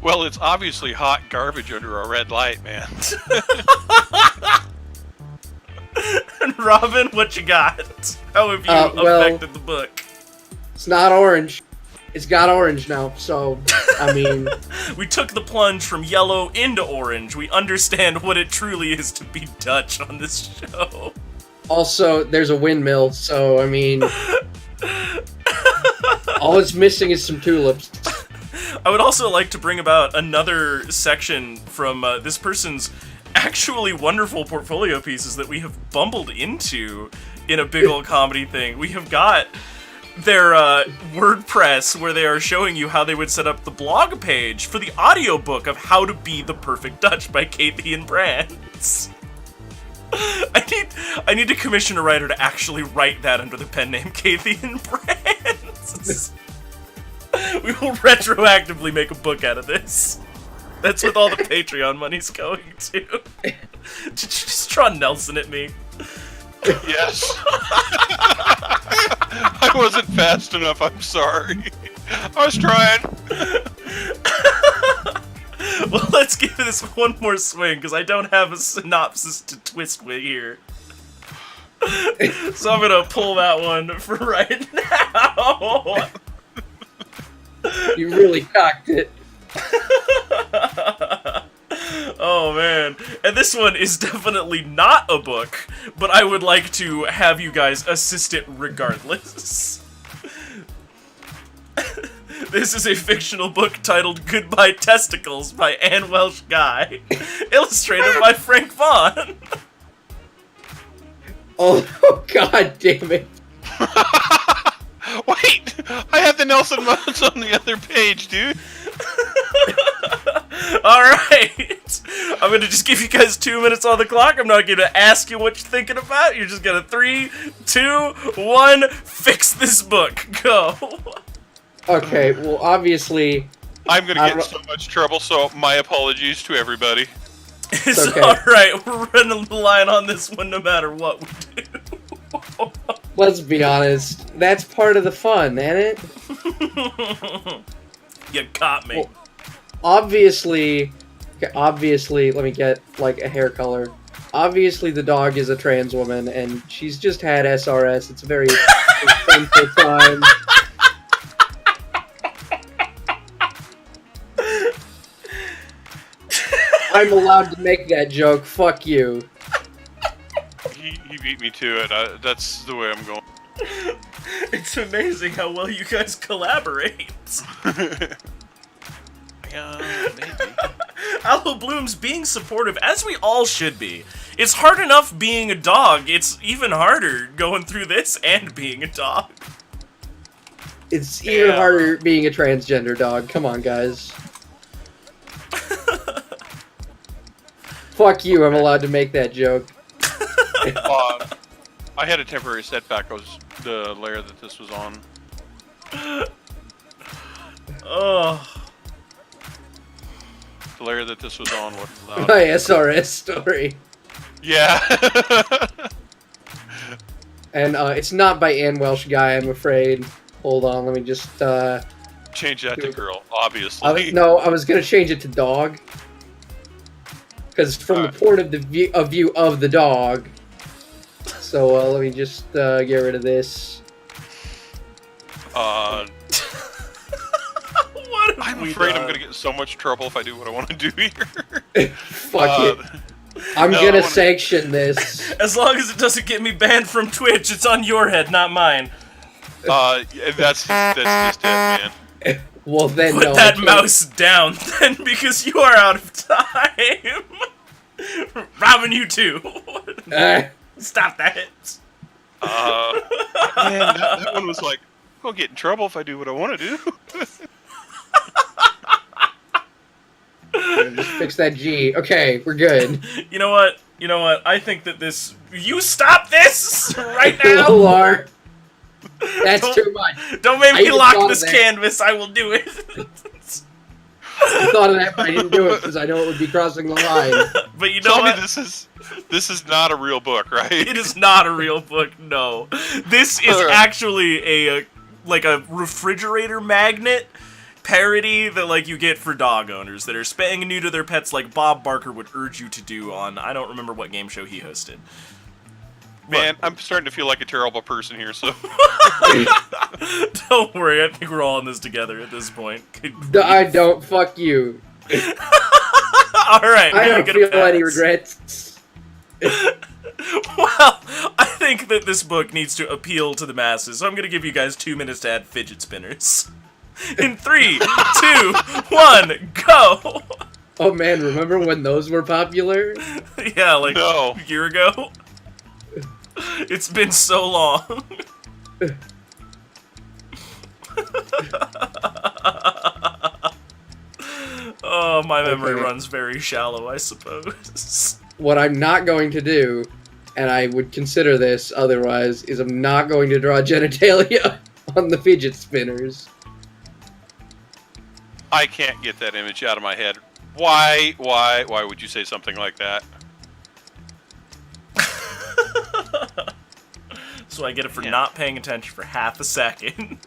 well, it's obviously hot garbage under a red light, man. And Robin, what you got? How have you well- affected the book? It's not orange. It's got orange now, so, I mean... We took the plunge from yellow into orange. We understand what it truly is to be Dutch on this show. Also, there's a windmill, so, I mean... all it's missing is some tulips. I would also like to bring about another section from this person's actually wonderful portfolio pieces that we have bumbled into in a big ol' comedy thing. We have got their WordPress where they are showing you how they would set up the blog page for the audiobook of How to Be the Perfect Dutch by Cathian Brands. I need to commission a writer to actually write that under the pen name Cathian Brands. We will retroactively make a book out of this. That's what all the Patreon money's going to. Did you just draw Nelson at me? Yes. I wasn't fast enough, I'm sorry. I was trying. Well, let's give this one more swing, because I don't have a synopsis to twist with here. So I'm gonna pull that one for right now. You really cocked it. Oh man. And this one is definitely not a book, but I would like to have you guys assist it regardless. This is a fictional book titled Goodbye Testicles by Anne Welsh Guy, illustrated by Frank Vaughn. Oh, god damn it. Wait! I have the Nelson Muntz on the other page, dude. Alright! I'm gonna just give you guys 2 minutes on the clock. I'm not gonna ask you what you're thinking about. You're just gonna 3, 2, 1, fix this book. Go. Okay, well, obviously... I'm gonna I get in don't- so much trouble, so my apologies to everybody. It's okay. alright. We're running the line on this one no matter what we do. Let's be honest. That's part of the fun, ain't it? You caught me. Well, obviously, let me get, like, a hair color. Obviously, the dog is a trans woman, and she's just had SRS. It's a very painful time. I'm allowed to make that joke. Fuck you. He beat me to it. That's the way I'm going. It's amazing how well you guys collaborate. Maybe. Aloe Bloom's being supportive, as we all should be. It's hard enough being a dog. It's even harder going through this and being a dog. It's even harder being a transgender dog. Come on, guys. Fuck you, I'm allowed to make that joke. I had a temporary setback. I was the layer that this was on. Oh. The layer that this was on wasn't allowed. My SRS story. Yeah. And it's not by Ann Welsh Guy, I'm afraid. Hold on, let me just Change that to girl, obviously. no, I was gonna change it to dog. Because it's from the point of the view of the dog. So let me just get rid of this. What have I'm we afraid done? I'm gonna get in so much trouble if I do what I want to do here. Fuck it. I'm no, gonna sanction this. As long as it doesn't get me banned from Twitch, it's on your head, not mine. Yeah, that's just it, man. Well then, Put no. that mouse down, then, because you are out of time. Robin, you too. Stop that. Man, that one was like, I'll get in trouble if I do what I want to do. Just fix that G. Okay, we're good. You know what? I think that this... You stop this right now! Lar. That's Don't- too much. Don't make I me even lock thought of this that. canvas. I will do it. I thought of that, but I didn't do it because I know it would be crossing the line. But you know Tell me what? this is not a real book, right? It is not a real book, no. This is actually a refrigerator magnet parody that like you get for dog owners that are spaying and new to their pets like Bob Barker would urge you to do on, I don't remember what game show he hosted. Man, I'm starting to feel like a terrible person here, so... Don't worry, I think we're all in this together at this point. I don't. Fuck you. Alright, I don't gonna feel any pass. regrets. Well, I think that this book needs to appeal to the masses, so I'm gonna give you guys 2 minutes to add fidget spinners. In 3, 2, 1, go! Oh man, remember when those were popular? Yeah, like No. a year ago. It's been so long. Oh, my memory Okay. runs very shallow, I suppose. What I'm not going to do, and I would consider this otherwise, is I'm not going to draw genitalia on the fidget spinners. I can't get that image out of my head. Why would you say something like that? So I get it for Yeah. not paying attention for half a second.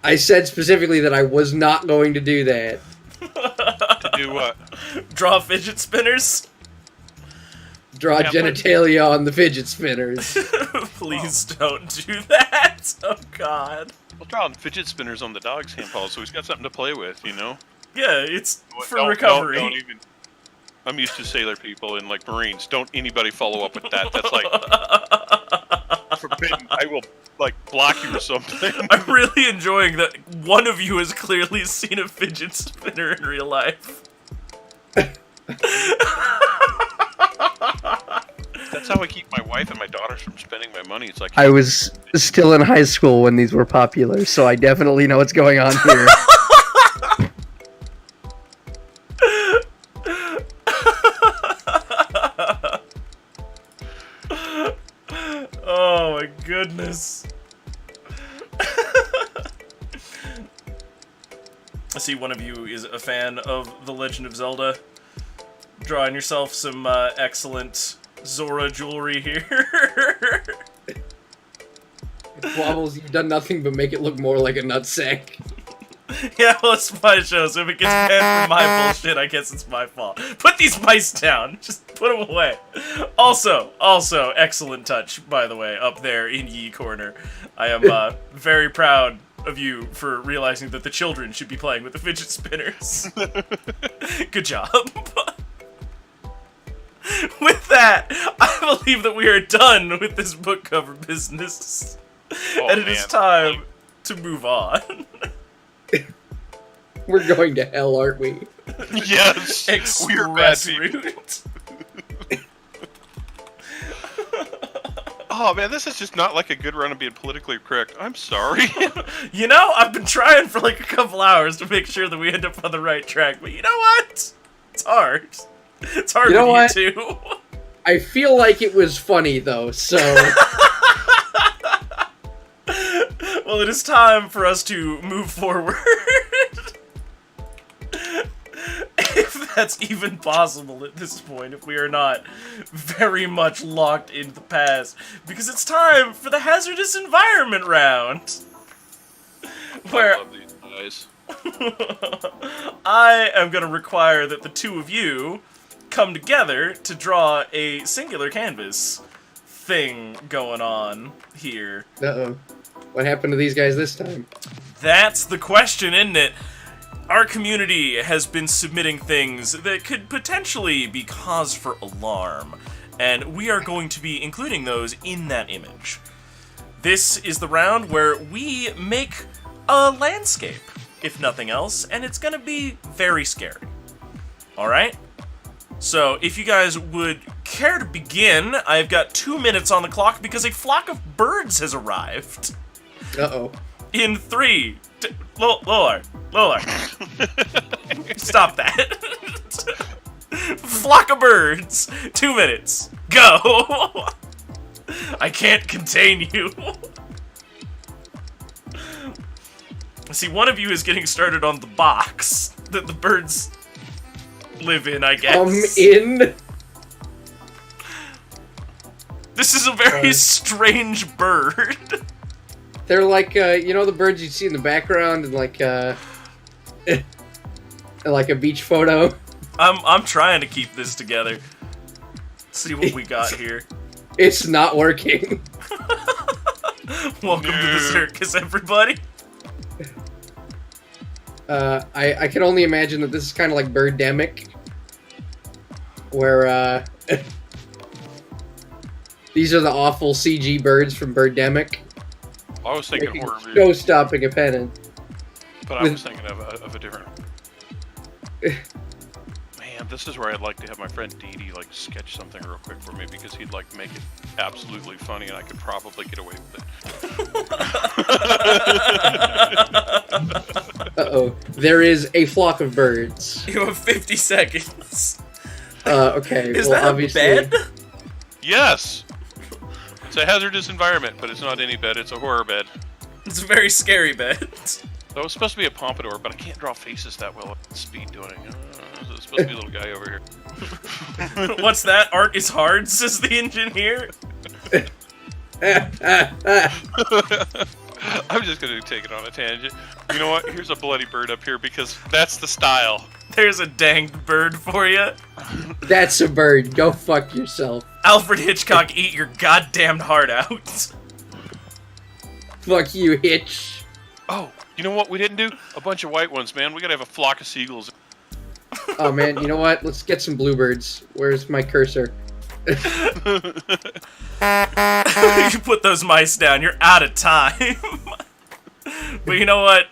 I said specifically that I was not going to do that. To do what? Draw fidget spinners? Draw Yeah, but- genitalia on the fidget spinners. Please don't do that. Oh, God. We'll draw fidget spinners on the dog's handball, so he's got something to play with, you know? Yeah, it's for Don't- recovery. don't even... I'm used to sailor people and, like, Marines. Don't anybody follow up with that. That's, like, forbidden. I will, like, block you or something. I'm really enjoying that one of you has clearly seen a fidget spinner in real life. That's how I keep my wife and my daughters from spending my money. It's like... I was still in high school when these were popular, so I definitely know what's going on here. Oh my goodness. I see one of you is a fan of The Legend of Zelda. Drawing yourself some excellent Zora jewelry here. Wobbles, you've done nothing but make it look more like a nutsack. Yeah, well, it's my show, so if it gets banned for my bullshit, I guess it's my fault. Put these mice down. Just put them away. Also, excellent touch, by the way, up there in Ye Corner. I am very proud of you for realizing that the children should be playing with the fidget spinners. Good job. With that, I believe that we are done with this book cover business. Oh, And it is man. time to move on. We're going to hell, aren't we? Yes! We're bad Express people. route. Oh, man, this is just not like a good run of being politically correct. I'm sorry. You know, I've been trying for like a couple hours to make sure that we end up on the right track, but you know what? It's hard. It's hard You know with you what? two. I feel like it was funny though, so Well, it is time for us to move forward. If that's even possible at this point, if we are not very much locked into the past. Because it's time for the hazardous environment round. Where I love these guys. I am going to require that the two of you come together to draw a singular canvas thing going on here. uh-oh. What happened to these guys this time? That's the question, isn't it? Our community has been submitting things that could potentially be cause for alarm, and we are going to be including those in that image. This is the round where we make a landscape, if nothing else, and it's gonna be very scary. Alright? So, if you guys would care to begin, I've got 2 minutes on the clock because a flock of birds has arrived. Uh-oh. In 3, Lolar. Stop that. Flock of birds. 2 minutes. Go. I can't contain you. See, one of you is getting started on the box that the birds live in, I guess. In? This is a very strange bird. They're like, you know the birds you see in the background in like, like a beach photo? I'm trying to keep this together. Let's see what we got here. It's not working. Welcome to the circus, everybody. I can only imagine that this is kind of like Birdemic, where, these are the awful CG birds from Birdemic. I was thinking Making horror movie, show-stopping a pennant. but I was thinking of a different. Man, this is where I'd like to have my friend Dee like sketch something real quick for me because he'd like make it absolutely funny and I could probably get away with it. Uh-oh. There is a flock of birds. You have 50 seconds. Okay. Is well, that obviously, a bed? Yes! It's a hazardous environment, but it's not any bed, it's a horror bed. It's a very scary bed. That was supposed to be a pompadour, but I can't draw faces that well at speed doing it. So it's supposed to be a little guy over here. What's that? Art is hard, says the engineer. I'm just gonna take it on a tangent. You know what? Here's a bloody bird up here because that's the style. There's a danged bird for you. That's a bird. Go fuck yourself. Alfred Hitchcock, eat your goddamn heart out. Fuck you, Hitch. Oh, you know what we didn't do? A bunch of white ones, man. We gotta have a flock of seagulls. Oh man, you know what? Let's get some bluebirds. Where's my cursor? You put those mice down, you're out of time. But you know what?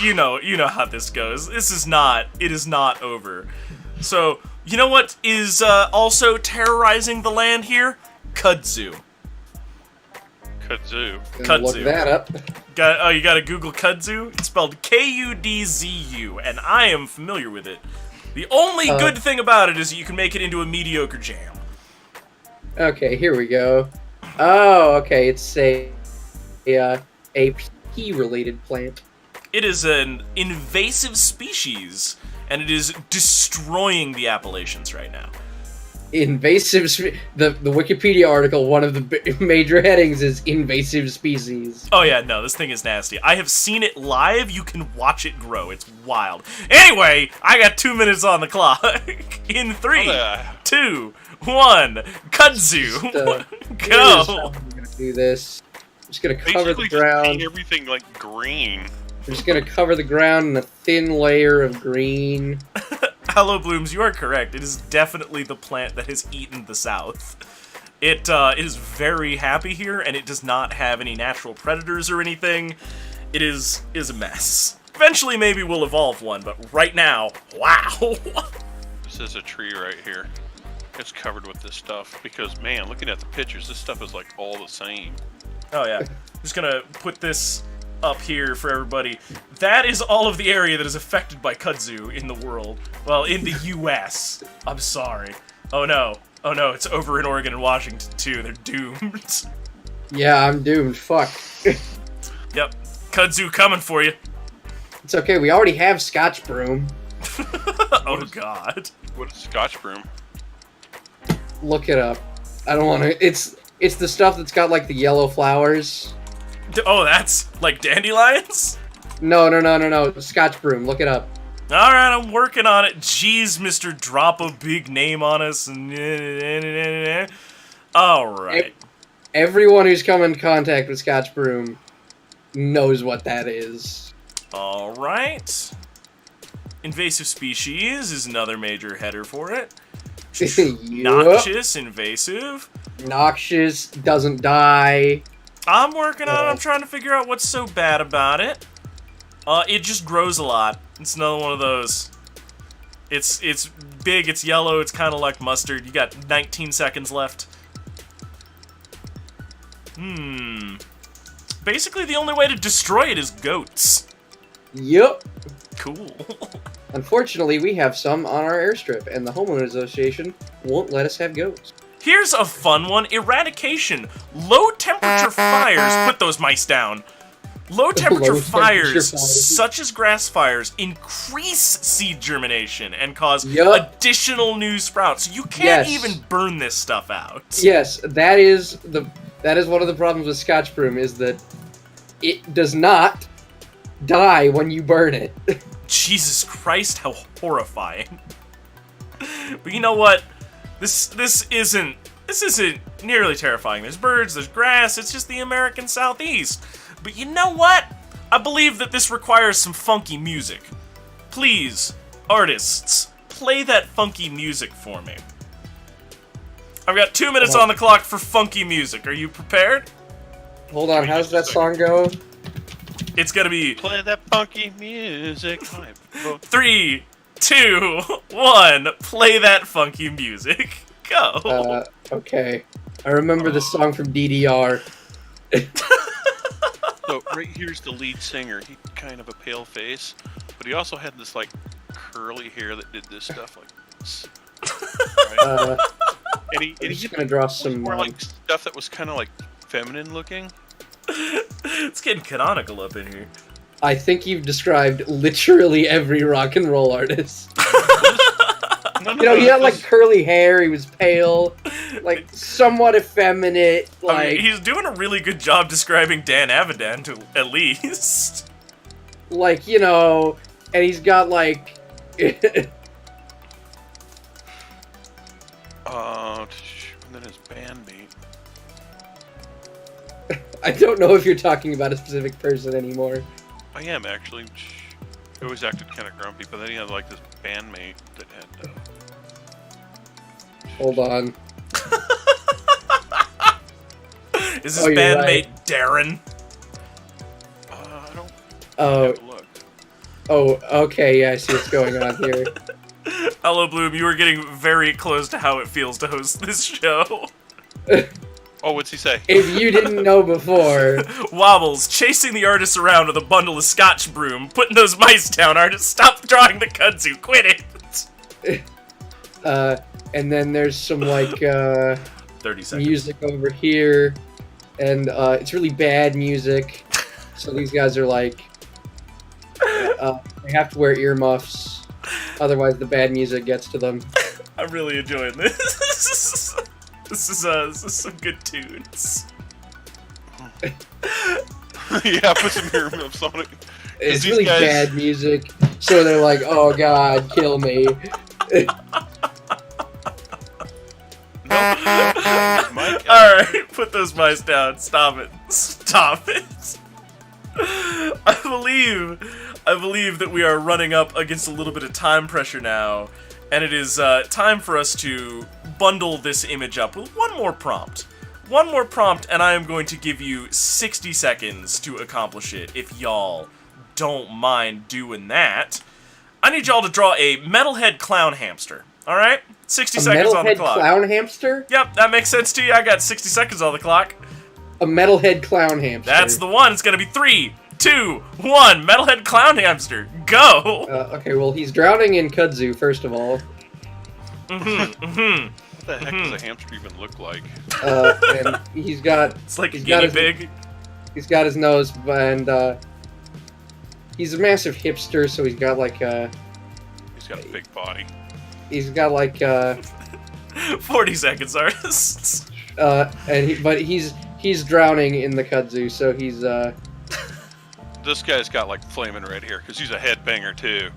You know how this goes. It is not over. So, you know what is also terrorizing the land here? Kudzu. Kudzu. Gonna look Kudzu. that up. You gotta Google kudzu? It's spelled Kudzu, and I am familiar with it. The only good thing about it is that you can make it into a mediocre jam. Okay, here we go. Oh, okay, it's a pea-related plant. It is an invasive species, and it is destroying the Appalachians right now. Invasive the Wikipedia article, one of the major headings is invasive species. Oh yeah, no, this thing is nasty. I have seen it live. You can watch it grow. It's wild. Anyway, I got 2 minutes on the clock. In 3, 2, 1, kudzu. Go. I'm gonna do this. I'm just gonna cover Basically, the ground. just paint everything like green. I'm just gonna cover the ground in a thin layer of green. Hello, Blooms, you are correct. It is definitely the plant that has eaten the South. It is very happy here, and it does not have any natural predators or anything. It is a mess. Eventually, maybe we'll evolve one, but right now, wow. This is a tree right here. It's covered with this stuff because, man, looking at the pictures, this stuff is like all the same. Oh yeah. Just gonna put this up here for everybody. That is all of the area that is affected by kudzu in the world. Well, in the U.S. I'm sorry. Oh no, it's over in Oregon and Washington too. They're doomed. Yeah, I'm doomed. Fuck. Yep, kudzu coming for you. It's okay. We already have Scotch broom. Oh god. What is Scotch broom? Look it up. I don't want to. It's the stuff that's got like the yellow flowers. Oh, that's like dandelions? No. Scotch broom. Look it up. Alright, I'm working on it. Jeez, Mr. Drop a big name on us. Alright. Everyone who's come in contact with Scotch broom knows what that is. Alright. Invasive species is another major header for it. Yup. Noxious, invasive. Noxious, doesn't die. I'm working on it. I'm trying to figure out what's so bad about it. It just grows a lot. It's another one of those. It's big, it's yellow, it's kind of like mustard. You got 19 seconds left. Basically, the only way to destroy it is goats. Yup. Cool. Unfortunately, we have some on our airstrip, and the homeowners association won't let us have goats. Here's a fun one. Eradication. Low temperature fires. Put those mice down. Low temperature fires, such as grass fires, increase seed germination and cause additional new sprouts. So you can't even burn this stuff out. Yes, that is one of the problems with Scotch broom, is that it does not die when you burn it. Jesus Christ, how horrifying. But you know what? This isn't nearly terrifying. There's birds, there's grass, it's just the American Southeast. But you know what? I believe that this requires some funky music. Please, artists, play that funky music for me. I've got 2 minutes on the clock for funky music. Are you prepared? Hold on, how's that song go? It's gonna be... Play that funky music. 3, 2, 1. Play that funky music. Go. Okay. I remember the song from DDR. So right here's the lead singer. He kind of a pale face, but he also had this like curly hair that did this stuff like this. Right? I'm just gonna draw some more like stuff that was kind of like feminine looking. It's getting canonical up in here. I think you've described literally every rock and roll artist. He had like curly hair, he was pale, like somewhat effeminate, like... I mean, he's doing a really good job describing Dan Avidan, at least. Like, and he's got like... And then his bandmate. I don't know if you're talking about a specific person anymore. I am actually. He always acted kind of grumpy, but then he had like this bandmate that had. Hold on. Is his bandmate right. Darren? I don't. Oh. Oh, okay. Yeah, I see what's going on here. Hello, Bloom. You were getting very close to how it feels to host this show. Oh, what's he say? If you didn't know before. Wobbles, chasing the artists around with a bundle of Scotch broom, putting those mice down, artists. Stop drawing the kudzu, quit it! And then there's some, like, 30 seconds. Music over here, and, it's really bad music, so these guys are, like, they have to wear earmuffs, otherwise the bad music gets to them. I'm really enjoying this. This is some good tunes. Yeah, put some earmuffs on it. It's really bad music, so they're like, "Oh God, kill me." Alright, put those mice down. Stop it. Stop it. I believe that we are running up against a little bit of time pressure now, and it is time for us to bundle this image up with one more prompt. One more prompt, and I am going to give you 60 seconds to accomplish it, if y'all don't mind doing that. I need y'all to draw a metalhead clown hamster, alright? 60 seconds on the clock. A metalhead clown hamster? Yep, that makes sense to you. I got 60 seconds on the clock. A metalhead clown hamster. That's the one. It's gonna be 3, 2, 1. Metalhead Clown Hamster, go! Okay, well, he's drowning in kudzu, first of all. What the heck does a hamster even look like? And he's got... It's like a he's got guinea his- pig. He's got his nose, and, he's a massive hipster, so he's got, like, He's got a big body. he's got, like, 40 seconds, artists. but he's drowning in the kudzu, so he's, This guy's got like flaming red hair because he's a headbanger too.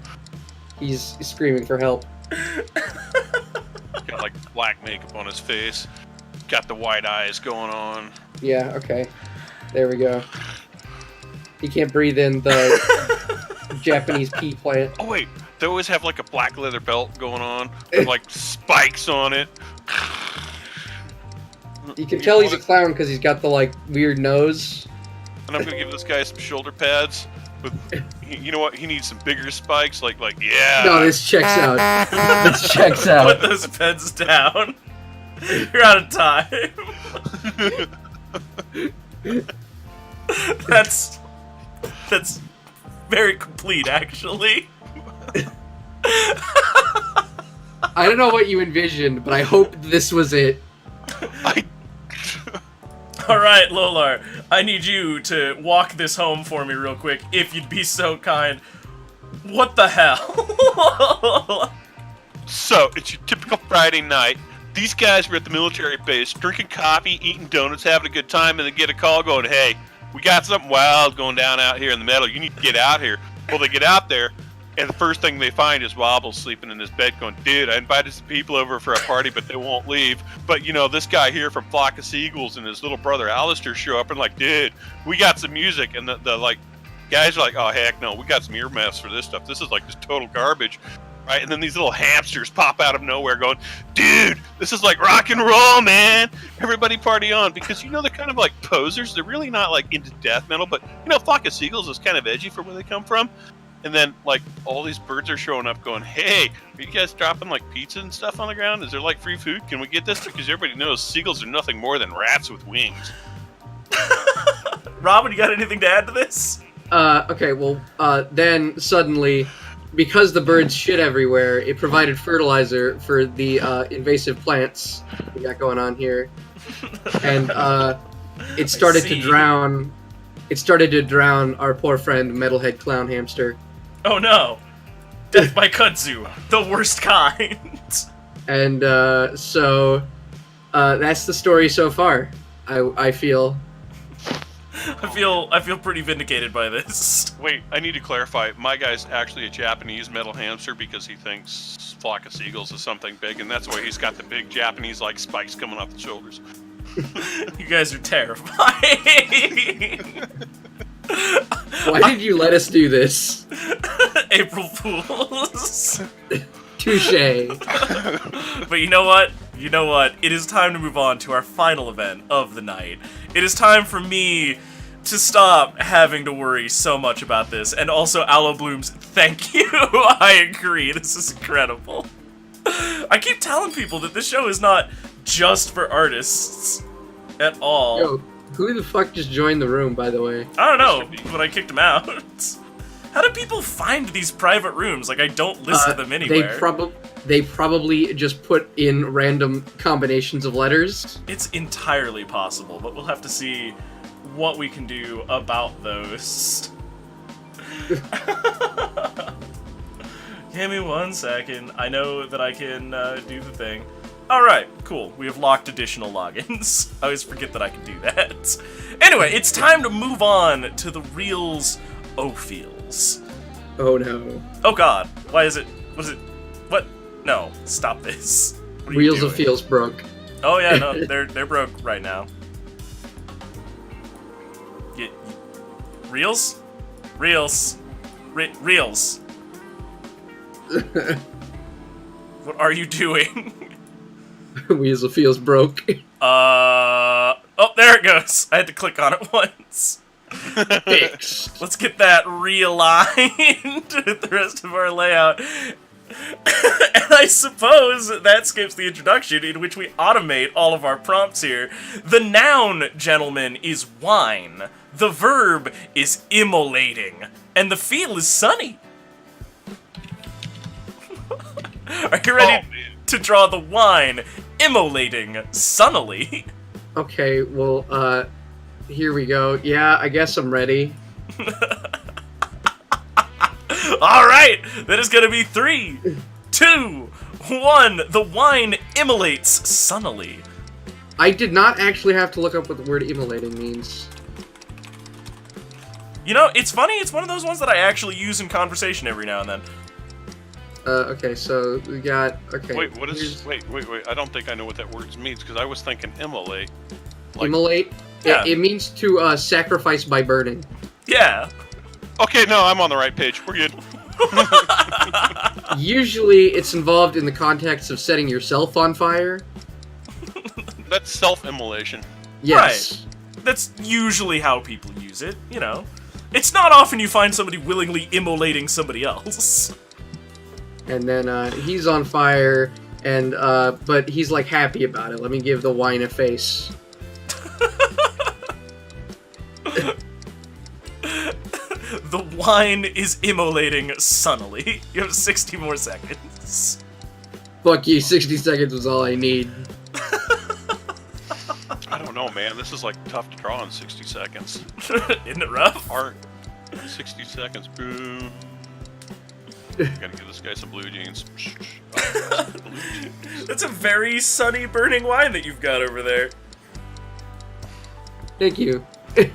he's screaming for help. He's got like black makeup on his face. Got the white eyes going on. Yeah, okay. There we go. He can't breathe in the Japanese pea plant. Oh wait, they always have like a black leather belt going on with like spikes on it. You can tell he's a clown because he's got the, like, weird nose. And I'm gonna give this guy some shoulder pads. With, you know what? He needs some bigger spikes. Like yeah. No, this checks out. This checks out. Put those pens down. You're out of time. That's very complete, actually. I don't know what you envisioned, but I hope this was it. All right, Lolar, I need you to walk this home for me real quick, if you'd be so kind. What the hell? So it's your typical Friday night. These guys were at the military base, drinking coffee, eating donuts, having a good time, and they get a call going, "Hey, we got something wild going down out here in the meadow. You need to get out here." Well, they get out there, and the first thing they find is Wobble sleeping in his bed going, "Dude, I invited some people over for a party, but they won't leave. But, you know, this guy here from Flock of Seagulls and his little brother Alistair show up and like, dude, we got some music." And the like, guys are like, "Oh, heck no, we got some earmuffs for this stuff. This is like just total garbage." Right? And then these little hamsters pop out of nowhere going, "Dude, this is like rock and roll, man. Everybody party on." Because, you know, they're kind of like posers. They're really not like into death metal, but, you know, Flock of Seagulls is kind of edgy for where they come from. And then, like, all these birds are showing up going, "Hey, are you guys dropping, like, pizza and stuff on the ground? Is there, like, free food? Can we get this?" Because everybody knows seagulls are nothing more than rats with wings. Robin, you got anything to add to this? Okay, well, then suddenly, because the birds shit everywhere, it provided fertilizer for the invasive plants we got going on here, and it started to see. drown. It started to drown our poor friend Metalhead Clown Hamster, Oh no. Death by kudzu, the worst kind. and so that's the story so far. I feel. I feel pretty vindicated by this. Wait, I need to clarify. My guy's actually a Japanese metal hamster because he thinks Flock of Seagulls is something big, and that's why he's got the big Japanese-like spikes coming off the shoulders. You guys are terrifying. Why did you let us do this? April Fools. Touche. But you know what? You know what? It is time to move on to our final event of the night. It is time for me to stop having to worry so much about this. And also, Aloe Blooms, thank you. I agree. This is incredible. I keep telling people that this show is not just for artists at all. Yo, who the fuck just joined the room, by the way? I don't know, but I kicked him out. How do people find these private rooms? Like, I don't list to them anywhere. They probably just put in random combinations of letters. It's entirely possible, but we'll have to see what we can do about those. Give me 1 second. I know that I can do the thing. Alright, cool. We have locked additional logins. I always forget that I can do that. Anyway, it's time to move on to the Reels O-Feels. Oh no. Oh god. Why is it... What is it... What? No. Stop this. What are you Reels doing? of Feels broke. Oh yeah, no, they're broke right now. Reels? Reels. Reels. What are you doing? Wheels of Feels broke. Oh, there it goes. I had to click on it once. Fixed. Let's get that realigned with the rest of our layout. And I suppose that skips the introduction, in which we automate all of our prompts here. The noun, gentlemen, is wine. The verb is immolating, and the feel is sunny. Are you ready to draw the wine immolating sunnily? Okay, well, here we go. Yeah, I guess I'm ready. All right, that is going to be 3, 2, 1. The wine immolates sunnily. I did not actually have to look up what the word immolating means. You know, it's funny. It's one of those ones that I actually use in conversation every now and then. Okay, so we got... Okay. Wait, what is... Wait. I don't think I know what that word means, because I was thinking immolate. Like, immolate? Yeah. It means to sacrifice by burning. Yeah. okay, no, I'm on the right page. We're good. Usually, it's involved in the context of setting yourself on fire. That's self-immolation. Yes. Right. That's usually how people use it, you know. It's not often you find somebody willingly immolating somebody else. And then he's on fire, and but he's like happy about it. Let me give the wine a face. The wine is immolating sunnily. You have 60 more seconds. Fuck you, 60 seconds was all I need. I don't know, man. This is like tough to draw in 60 seconds. Isn't it rough? Art. 60 seconds. Boom. Gotta give this guy some blue jeans. That's a very sunny burning wine that you've got over there. Thank you. I'm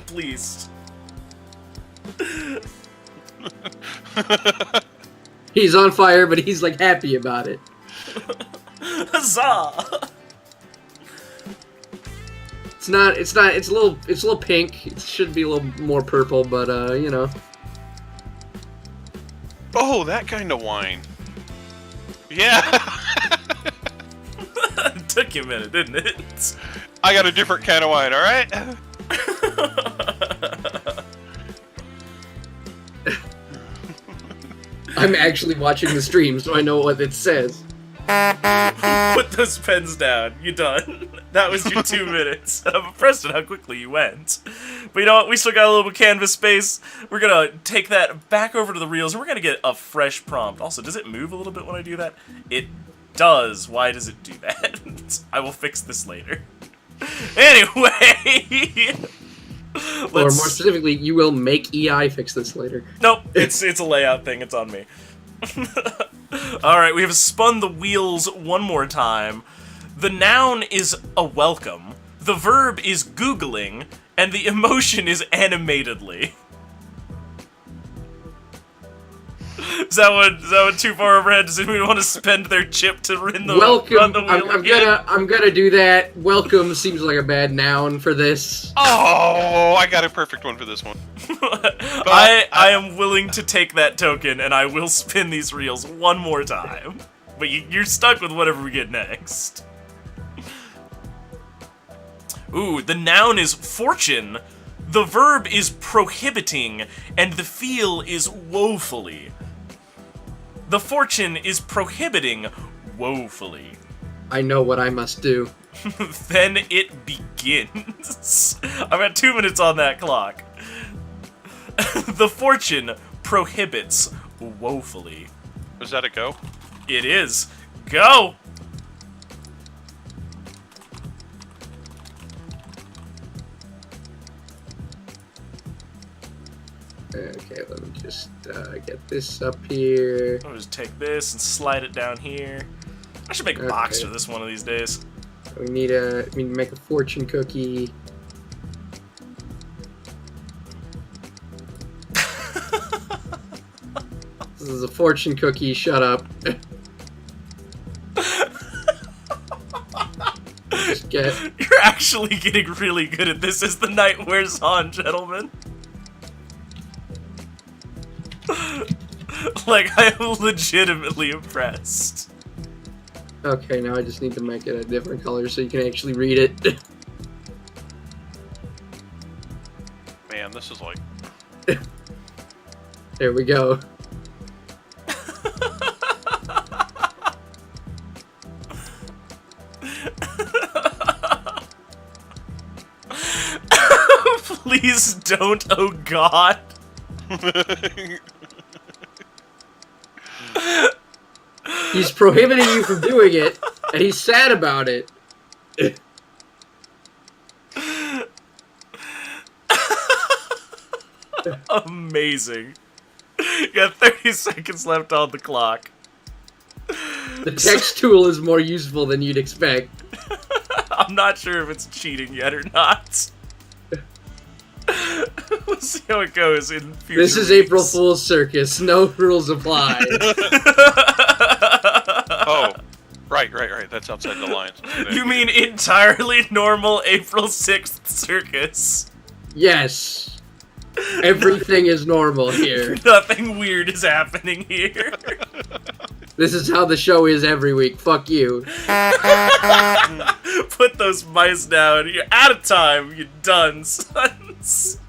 pleased. He's on fire, but he's like happy about it. Huzzah! It's a little pink. It should be a little more purple, but you know. Oh, that kind of wine. Yeah. It took you a minute, didn't it? I got a different kind of wine, alright? I'm actually watching the stream, so I know what it says. Put those pens down. You done. That was your 2 minutes. I'm impressed at how quickly you went. But you know what? We still got a little canvas space. We're gonna take that back over to the reels, and we're gonna get a fresh prompt. Also, does it move a little bit when I do that? It does. Why does it do that? I will fix this later. Anyway. Or more specifically, you will make EI fix this later. Nope, it's a layout thing. It's on me. Alright, we have spun the wheels one more time. The noun is a welcome, the verb is googling, and the emotion is animatedly. Is that one too far overhead? Does anybody want to spend their chip to run the Welcome. wheel again? I'm gonna do that. Welcome seems like a bad noun for this. Oh, I got a perfect one for this one. I am willing to take that token, and I will spin these reels one more time. But you're stuck with whatever we get next. Ooh, the noun is fortune, the verb is prohibiting, and the feel is woefully. The fortune is prohibiting woefully. I know what I must do. Then it begins. I've got 2 minutes on that clock. The fortune prohibits woefully. Is that a go? It is. Go! Okay, let me just get this up here. I'll just take this and slide it down here. I should make a box for this one of these days. We need to make a fortune cookie. This is a fortune cookie. Shut up. Just get. You're actually getting really good at this as the night wears on, gentlemen. Like, I am legitimately impressed. Okay, now I just need to make it a different color so you can actually read it. Man, this is like... There we go. Please don't, oh god. He's prohibiting you from doing it, and he's sad about it. Amazing. You got 30 seconds left on the clock. The text tool is more useful than you'd expect. I'm not sure if it's cheating yet or not. We'll see how it goes in future This is weeks. April Fool's Circus. No rules apply. Oh, right. That's outside the lines. You mean entirely normal April 6th circus? Yes. Everything is normal here. Nothing weird is happening here. This is how the show is every week. Fuck you. Put those mice down. You're out of time, you done, sons.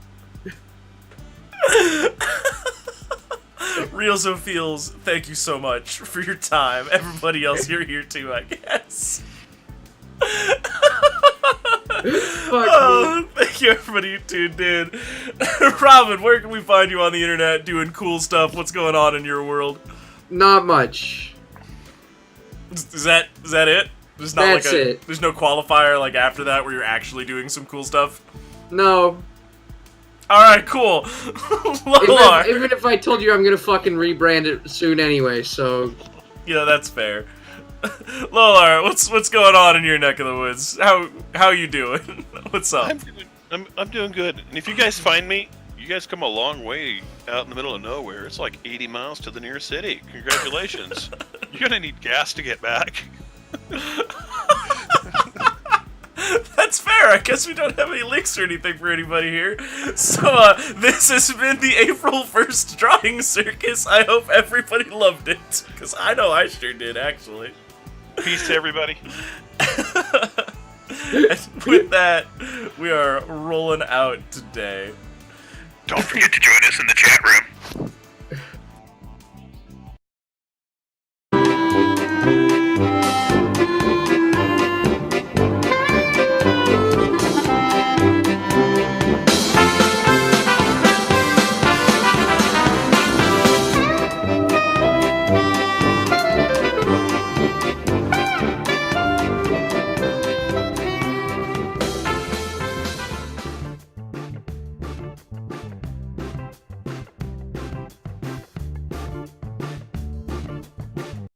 Reals Feels, thank you so much for your time. Everybody else, you're here too, I guess. Oh, thank you everybody who tuned in. Robin, where can we find you on the internet doing cool stuff? What's going on in your world? Not much. Is that it? There's not That's like a, it. There's no qualifier like after that where you're actually doing some cool stuff? No. Alright, cool. Lolar. Even if I told you I'm gonna fucking rebrand it soon anyway, so... Yeah, that's fair. Lolar, what's going on in your neck of the woods? How you doing? What's up? I'm doing good. And if you guys find me, you guys come a long way out in the middle of nowhere. It's like 80 miles to the nearest city. Congratulations. You're gonna need gas to get back. That's fair. I guess we don't have any links or anything for anybody here. So, this has been the April 1st Drawing Circus. I hope everybody loved it. Because I know I sure did, actually. Peace to everybody. And with that, we are rolling out today. Don't forget to join us in the chat room.